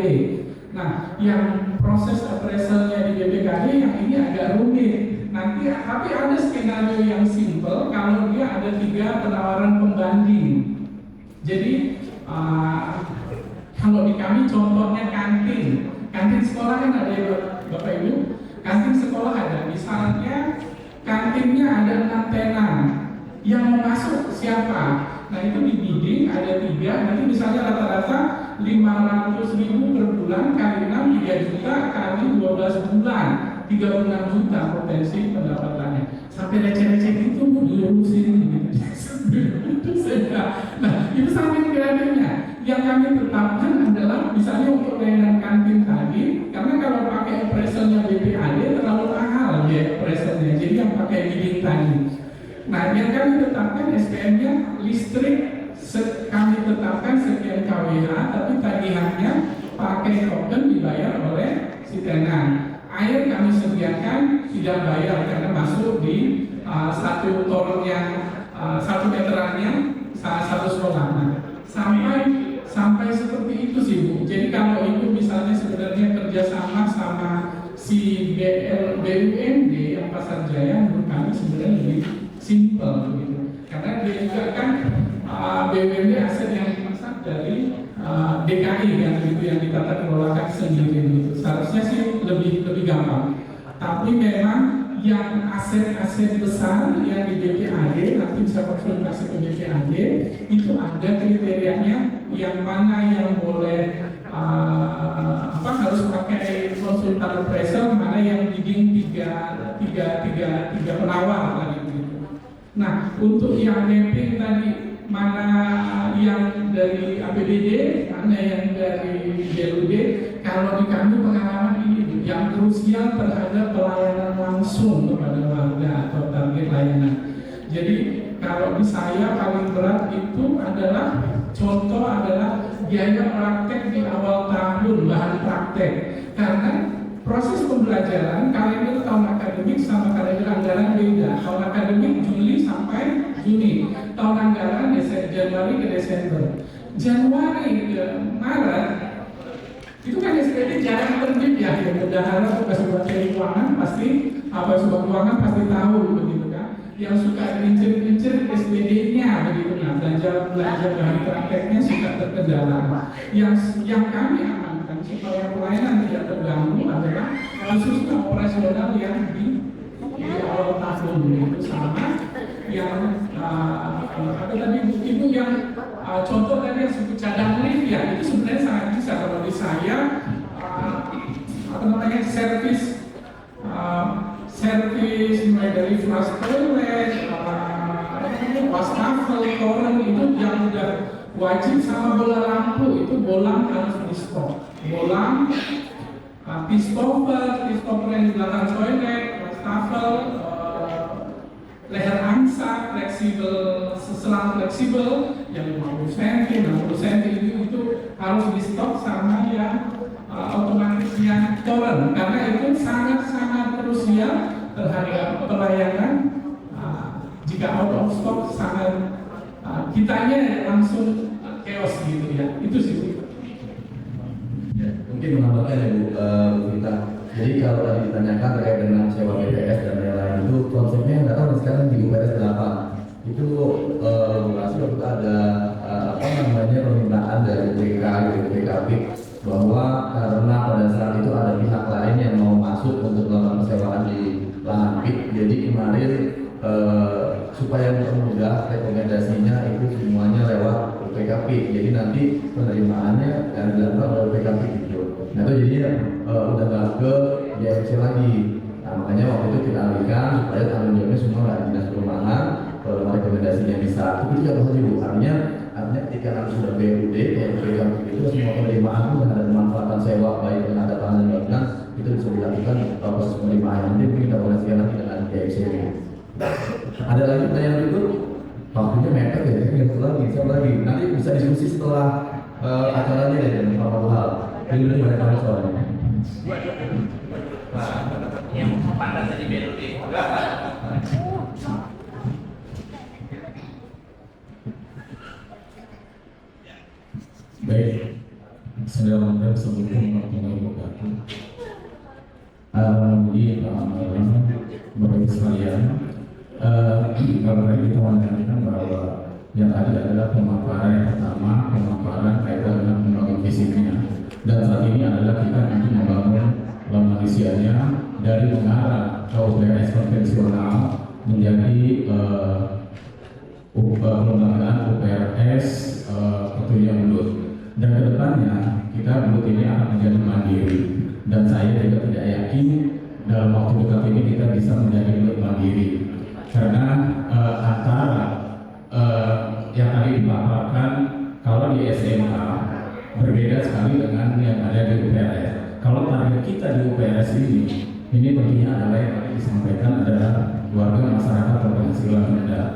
Nah, yang proses appraisalnya di BPKD yang ini agak rumit. Nanti tapi ada skenario yang simple kalau dia ada 3 penawaran pembanding. Jadi kalau di kami contohnya kantin sekolah kan ada ya Bapak Ibu. Kantin sekolah ada, misalnya kantinnya ada 6 tenan, yang mau masuk siapa? Nah itu dibidding ada 3, nanti misalnya rata-rata 500.000 per bulan kali 6 3 juta kali 12 bulan 36 juta potensi pendapatannya. Sampai receh-receh itu diurusin gitu. Nah itu saking kreatifnya. Yang kami tetapkan adalah misalnya untuk layanan kantin tadi, karena kalau pakai appraisalnya BPAD terlalu mahal ya appraisalnya, jadi yang pakai bidding tadi. Nah yang kami tetapkan SPM-nya listrik kami tetapkan sekian kWh, tapi tagihannya pakai token dibayar oleh si tenan. Air kami sediakan tidak bayar karena masuk di satu toren yang 1 meterannya satu sekolah. Nah, sampai seperti itu sih Bu. Jadi kalau Ibu misalnya sebenarnya kerjasama sama si BUMD yang Pasar Jaya, menurut kami sebenarnya lebih simpel begitu. Karena dia juga kan BUMD aset yang dimasak dari DKI yang itu yang ditata kelolakan sendiri gitu. Seharusnya sih lebih gampang. Tapi memang yang aset-aset besar yang di BPAD nanti bisa konsultasi ke BPAD itu ada kriterianya yang mana yang boleh harus pakai konsultan appraisal, mana yang bidding tiga penawar tadi gitu. Nah untuk yang mapping tadi mana yang dari APBD, mana yang dari BLUD, kalau di kami pengalaman ini yang krusial terhadap pelayanan langsung kepada warga atau target layanan. Jadi kalau di saya paling berat itu adalah contoh adalah biaya praktek di awal tahun, bahan praktek, karena proses pembelajaran kalender tahun akademik sama kalender anggaran beda. Tahun akademik Juli sampai Juni, tahun anggaran Januari ke Desember. Januari ke Maret itu kan SPD jarang terbit ya. Bendahara atau sebuah keuangan pasti sebuah keuangan pasti tahu begitu kan. Yang suka diincer SPD-nya begitu, nah belanja bahan prakteknya suka terkendala. Yang kami amankan supaya pelayanan tidak terganggu adalah khususnya operasional yang di awal tahun itu sama yang ada tadi Ibu yang contoh tadi yang sebut cadang lift ya, itu sebenarnya sangat bisa kalau di saya servis mulai dari flush toilet, wastafel, toren itu yang udah wajib, sama bola lampu itu bolang harus di stop. Bolang, pistopper yang di belakang toilet, wastafel, leher angsa, fleksibel, selang fleksibel yang 50 cm, 60 cm itu harus di stop, sama yang otomatisnya toren, karena itu sangat-sangat krusial terhadap pelayanan. Jika out of stock sangat kitanya langsung chaos gitu ya. Itu sih. Ya, mungkin menambahkan ya Bu Vita. Jadi kalau tadi ditanyakan terkait dengan sewa BPS dan lain-lain itu konsepnya nggak tahu sekarang di UPS 8 itu lokasi waktu itu ada apa namanya permintaan dari PKP bahwa karena pada saat itu ada pihak lain yang mau masuk untuk melakukan persewaan di lahan pit, jadi kemarin supaya mempermudah rekomendasinya itu semuanya lewat PKP, jadi nanti penerimaannya yang dilakukan oleh PKP gitu. Nah itu jadinya udah nggak ke JMC lagi. Nah makanya waktu itu kita alihkan supaya tanggung jawabnya semua nggak di dinas perumahan, kalau rekomendasinya bisa. Itu juga bagus ibu. Artinya ketika nanti sudah BUD yang PKP itu semua penerimaan itu ada pemanfaatan sewa baik yang ada tanah dan bangunan itu bisa dilakukan proses penerimaan. Nanti kita koreksikan lagi dengan JMC. Ada lagi pertanyaan berikut? Waktunya mepet ya, satu lagi. Nanti bisa diskusi setelah acaranya ya dengan beberapa hal. Ini dulu pada kami soalnya. Yang panas tadi BLD. Baik, Assalamualaikum warahmatullahi wabarakatuh. Alhamdulillah, Bapak Ibu sekalian. Kalau tadi kita menanyakan bahwa yang tadi adalah pemaparan yang pertama, pemaparan kaitan dengan membangun visinya. Dan saat ini adalah kita nanti membangun Malaysianya dari mengarah UPRS konvensional menjadi pelembagaan UPRS tentunya Bulut. Dan kedepannya kita Bulut ini akan menjadi mandiri. Dan saya juga tidak yakin dalam waktu dekat ini kita bisa menjadi Bulut mandiri. Karena antara yang tadi dipaparkan kalau di SMK berbeda sekali dengan yang ada di UPRS. Kalau target kita di UPRS ini tentunya adalah yang tadi disampaikan adalah warga masyarakat berpenghasilan rendah.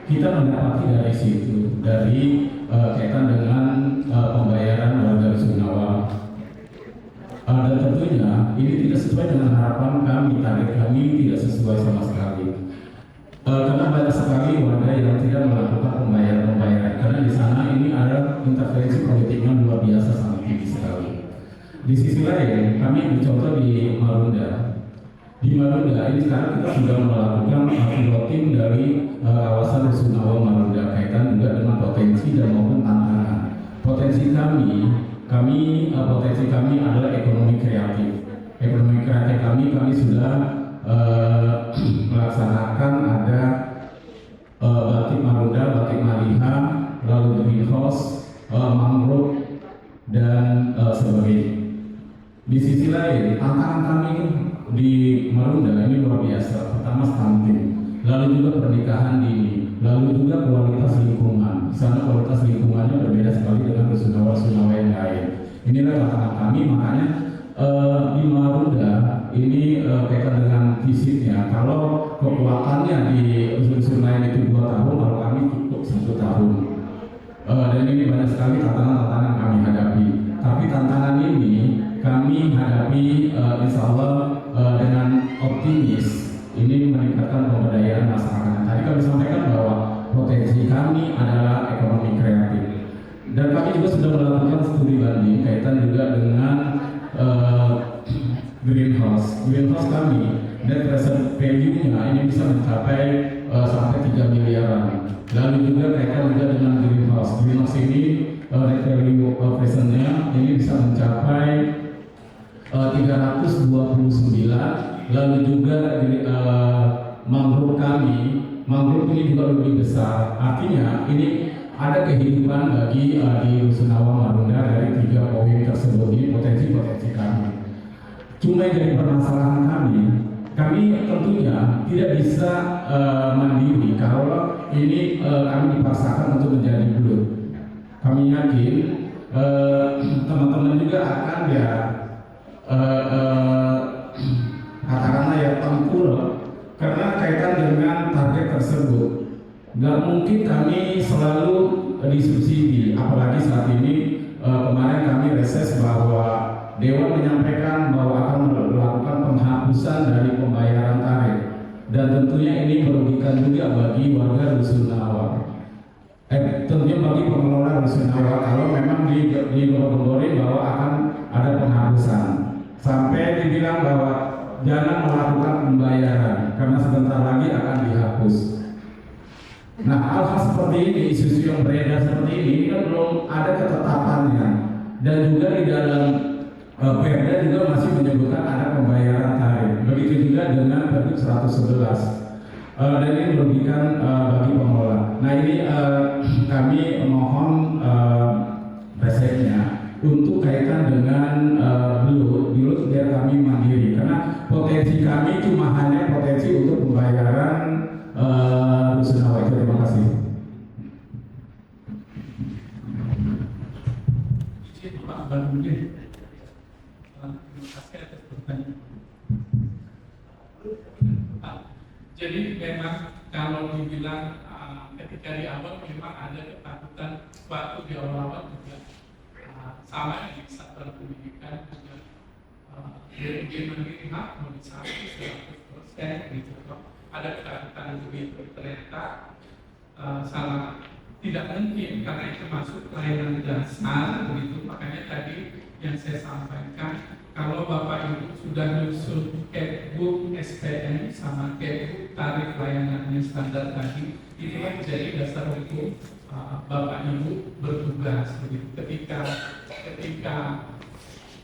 Kita mendapati dari situ, dari kaitan dengan pembayaran warga Rusunawa. Dan tentunya ini tidak sesuai dengan harapan kami, target kami tidak sesuai sama sekali. Karena banyak sekali warga yang tidak melakukan pembayaran, karena di sana ini ada intervensi politiknya luar biasa sangat tinggi sekali. Di sisi lain, kami mencontoh di Marunda. Di Marunda ini sekarang kita sudah melakukan piloting dari kawasan Rusunawa Marunda kaitan juga dengan potensi dan maupun tantangan. Potensi kami adalah ekonomi kreatif. Ekonomi kreatif kami sudah melaksanakan ada batik Marunda, batik Maliha, lalu greenhouse, mangrove dan sebagainya. Di sisi lain, tantangan kami di Marunda ini luar biasa. Pertama stunting, lalu juga pernikahan dini, lalu juga kualitas lingkungan. Di sana kualitas lingkungannya berbeda sekali dengan Rusunawa yang lain. Inilah tantangan kami, makanya di Marunda ini kaitan dengan visitnya. Kalau kekuatannya di unsur lain itu 2 tahun, kalau kami cukup 1 tahun. Dan ini banyak sekali tantangan kami hadapi. Tapi tantangan ini kami hadapi insya Allah dengan optimis. Ini meningkatkan pemberdayaan masyarakat. Tadi kami sampaikan bahwa potensi kami adalah ekonomi kreatif. Dan kami juga sudah melakukan studi banding kaitan juga dengan greenhouse. Greenhouse kami net present value-nya ini bisa mencapai sampai 3 miliaran. Lalu juga kaitan juga dengan greenhouse. Greenhouse ini net value present-nya ini bisa mencapai 329. Lalu juga mangrove kami, mangrove ini juga lebih besar. Artinya ini ada kehidupan bagi di Rusunawa Marunda dari 3 poin tersebut. Ini potensi-potensi kami. Cuma yang jadi permasalahan kami tentunya tidak bisa mandiri kalau ini kami dipaksakan untuk menjadi Bulut. Kami yakin teman-teman juga akan katakanlah ya tempur karena kaitan dengan target tersebut. Nggak mungkin kami selalu disubsidi, apalagi saat ini kemarin kami reses bahwa Dewan menyampaikan bahwa akan melakukan penghapusan dari pembayaran tarif, dan tentunya ini merugikan juga bagi warga Rusunawa. Tentunya bagi pengelola Rusunawa kalau memang digombori bahwa akan ada penghapusan, sampai dibilang bahwa jangan melakukan pembayaran karena sebentar lagi akan dihapus. seperti ini, isu-isu yang beredar seperti ini kan belum ada ketetapannya, dan juga di dalam Perda juga masih menyebutkan ada pembayaran tarif. Begitu juga dengan Pergub 111. Dan ini merugikan bagi pengelola. Nah ini kami mohon resepnya untuk kaitan dengan bilut biar kami mandiri, karena potensi kami cuma hanya potensi untuk pembayaran rusunawa itu. Terima kasih. Izin Pak Bandudin. Terima kasih atas pertanyaan. Jadi memang kalau dibilang ketika di awal memang ada ketakutan waktu di awal-awal juga sama yang di sektor pendidikan juga dia menerima mobilisasi 100% gitu. Ada ketakutan begitu, ternyata salah, tidak mungkin karena itu masuk pelayanan dasar begitu. Makanya tadi yang saya sampaikan, kalau Bapak Ibu sudah nyusun Kepbuk SPM sama Kepbuk tarif layanannya standar tadi, itulah menjadi dasar hukum Bapak Ibu bertugas begitu. Ketika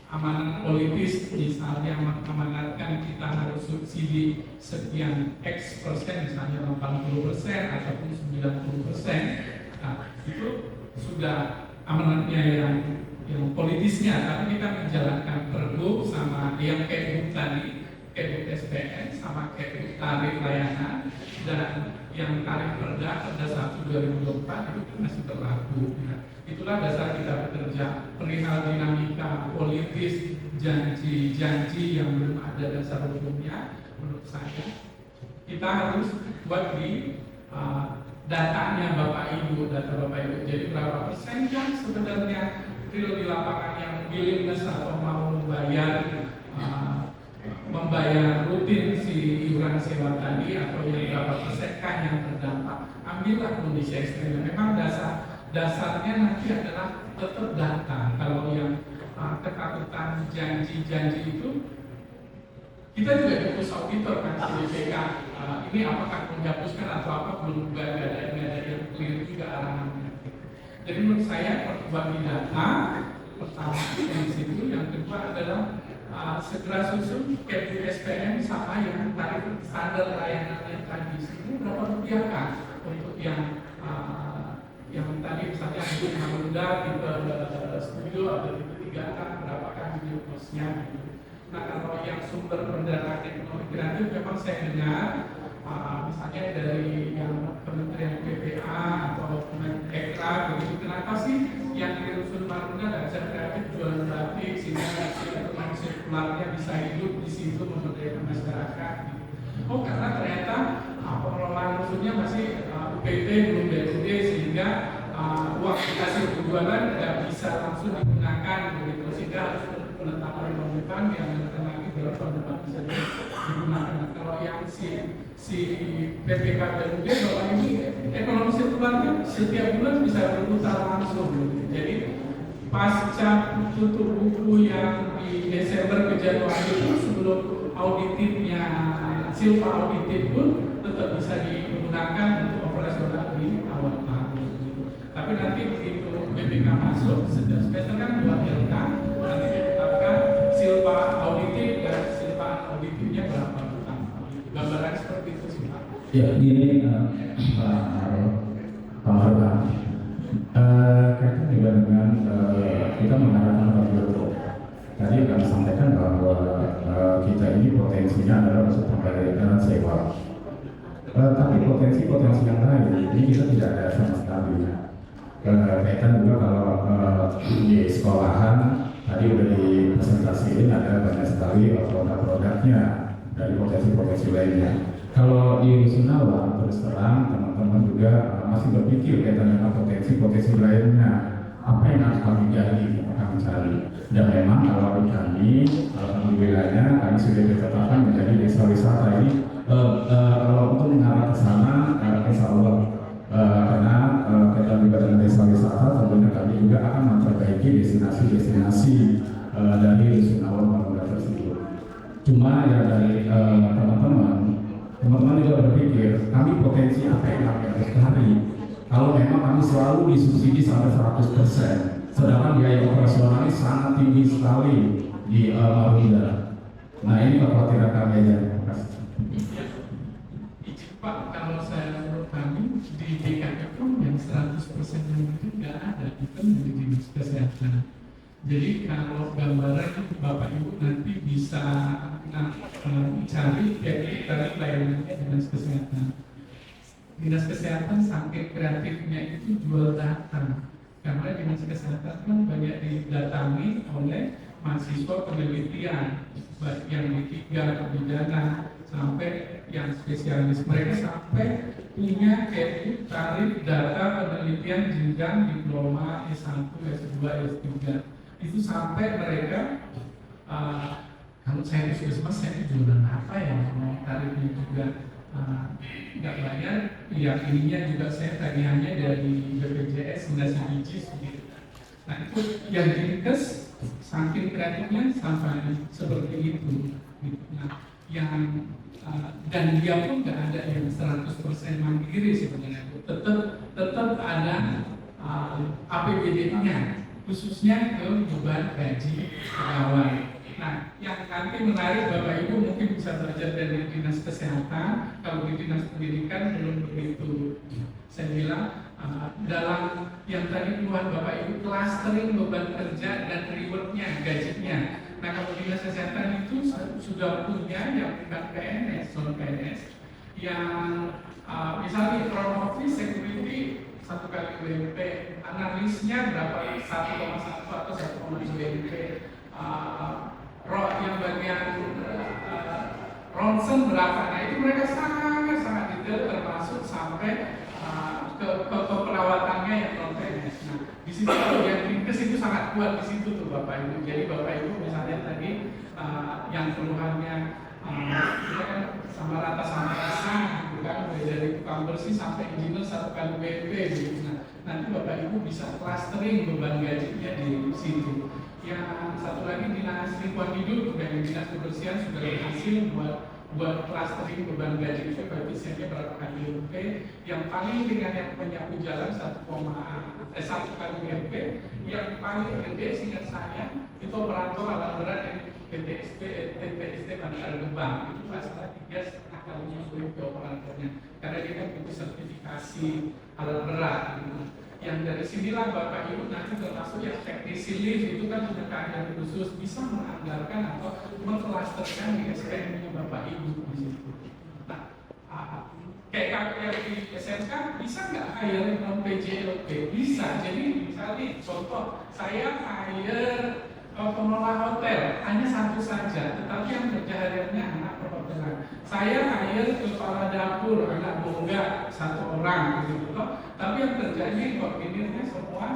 amanat politis misalnya mengamanatkan kita harus subsidi sekian X persen, misalnya 80% ataupun 90%, nah itu sudah amanatnya yang politisnya, tapi kita menjalankan Pergub sama yang Kepbuk tadi, Kepbuk SPN sama Kepbuk tarif layanan, dan yang tarif Perda 1 2024 itu masih berlaku. Nah, itulah dasar kita bekerja. Perihal dinamika politis, janji-janji yang belum ada dasar hukumnya, menurut saya kita harus buat di datanya Bapak Ibu, data Bapak Ibu. Jadi berapa persen kan sebenarnya real di lapangan yang willingness atau mau membayar rutin si iuran sewa tadi, atau yang berapa persenkah yang terdampak. Ambillah kondisi ekstrim. Memang dasarnya nanti adalah tetap data. Kalau yang ketakutan janji-janji itu, kita juga diurus auditor kan si BPK, ini apakah menghapuskan atau apa, belum ada yang clear juga arahannya. Jadi menurut saya bagi data pertama di situ, yang kedua adalah segera susun Kepbuk SPM sama yang tarif standar layanan yang tadi. Ini berapa rupiah kan untuk yang tadi misalnya untuk yang rendah tipe studio atau tipe 3 kan berapa kan biaya kosnya gitu. Nah kalau yang sumber pendanaan ekonomi kreatif memang saya dengar misalnya dari yang Kementerian PPA atau Kemenekra begitu, kenapa sih yang di rusun Marunda dan Asia Kreatif jualan batik sehingga ekonomi sirkularnya bisa hidup di situ, memberdayakan masyarakat gitu. Oh karena ternyata pengelolaan rusunnya masih UPT belum BUD, sehingga uang hasil penjualan tidak bisa langsung digunakan begitu, sehingga harus penetapan tahun depan yang lagi berapa tahun depan bisa digunakan. Kalau yang si PPK BUD bahwa ini ekonomi sirkularnya setiap bulan bisa berputar langsung. Jadi pasca tutup buku yang di Desember ke Januari itu, sebelum auditifnya silpa auditif pun tetap bisa digunakan untuk operasional di awal tahun. Tapi nanti begitu BPK masuk, setiap semester kan 2 LK, nanti ditetapkan silpa auditif dan silpa auditifnya berapa tahun. Gambaran seperti itu sih Pak. Ya, gini Pak Marwan, kaitan juga dengan kita mengharapkan Pak Jokowi. Tadi kami sampaikan bahwa kita ini potensinya adalah untuk pembayaran sewa. Tapi potensi yang lain ini kita tidak ada sama sekali. Kaitan juga kalau di sekolahan tadi udah dipresentasikan ada banyak sekali produk-produknya dari potensi-potensi lainnya. Kalau di Rusunawa terus terang teman-teman juga masih berpikir kaitan dengan potensi-potensi lainnya, apa yang harus kami gali, kami cari. Dan memang kalau di kami, alhamdulillahnya kami sudah ditetapkan menjadi desa wisata ini. Kalau untuk mengarah ke sana, insya Allah, karena kita juga dengan desa wisata, tentunya kami juga akan memperbaiki destinasi-destinasi dari Rusunawa Marunda tersebut. Cuma ya dari teman-teman juga berpikir kami potensi apa yang kami harus cari. kalau memang kami selalu disubsidi sampai 100%, sedangkan biaya operasionalnya sangat tinggi sekali di Marunda. Nah ini kekhawatiran kami aja. Terima kasih. Ya, izin Pak, kalau saya menurut kami di DKI pun yang 100% yang itu nggak ada, itu dari dinas kesehatan. Jadi kalau gambaran Bapak Ibu nanti bisa cari kayak tadi pelayanannya dinas kesehatan. Dinas kesehatan saking kreatifnya itu jual data, karena dinas kesehatan kan banyak didatangi oleh mahasiswa penelitian, baik yang D3 pidana sampai yang spesialis. Mereka sampai punya kayak tarik data penelitian jenjang diploma S1, S2, S3. Itu sampai mereka kalau saya di puskesmas saya jualan apa ya, mau tarifnya juga nggak bayar, ya ininya juga saya tagihannya dari BPJS ngasih biji gitu. Nah itu yang dinkes saking kreatifnya sampai seperti itu. Nah yang dan dia pun nggak ada yang 100% mandiri sebenarnya, tetap ada APBD-nya khususnya ke beban gaji pegawai. Nah, yang nanti menarik Bapak Ibu mungkin bisa belajar dari dinas kesehatan. Kalau di dinas pendidikan belum begitu. Saya bilang dalam yang tadi keluhan Bapak Ibu clustering beban kerja dan rewardnya, gajinya. Nah, kalau dinas kesehatan itu sudah punya yang bukan PNS, non PNS, yang misalnya front office security 1 kali UMP, analisnya berapa 1,1 atau 1,2 UMP, yang bagian ronsen berapa. Nah itu mereka sangat detail, termasuk sampai ke perawatannya yang non PNS. Nah di situ kalau yang dinkes itu sangat kuat di situ tuh Bapak Ibu. Jadi Bapak Ibu misalnya tadi yang keluhannya sama rata sama rasa gitu kan, dari tukang bersih sampai engineer 1 kali UMP gitu. Nah nanti Bapak Ibu bisa clustering beban gajinya di situ. Yang satu lagi dinas lingkungan hidup dan dinas kebersihan sudah berhasil buat clustering beban gaji itu koefisiennya berapa kali UMP. Yang paling ringan yang penyapu jalan 1 kali UMP. Yang paling gede seingat saya itu operator alat berat yang TPST Bantar Gebang itu masalah 3,5 kalinya UMP operatornya, karena dia kan butuh sertifikasi alat berat gitu. Yang dari sinilah Bapak Ibu nanti termasuk yang teknisi lift itu kan punya keahlian khusus, bisa menganggarkan atau mengklasterkan di SPM-nya Bapak Ibu di situ. Nah, kayak KPR di SMK bisa nggak hire non PJLP? Bisa. Jadi misalnya contoh, saya hire pengelola hotel hanya 1 saja, tetapi yang kerja hariannya anak perhotelan. Saya hire kepala dapur anak bongga 1 orang gitu. Tapi yang kerjanya koordinirnya semua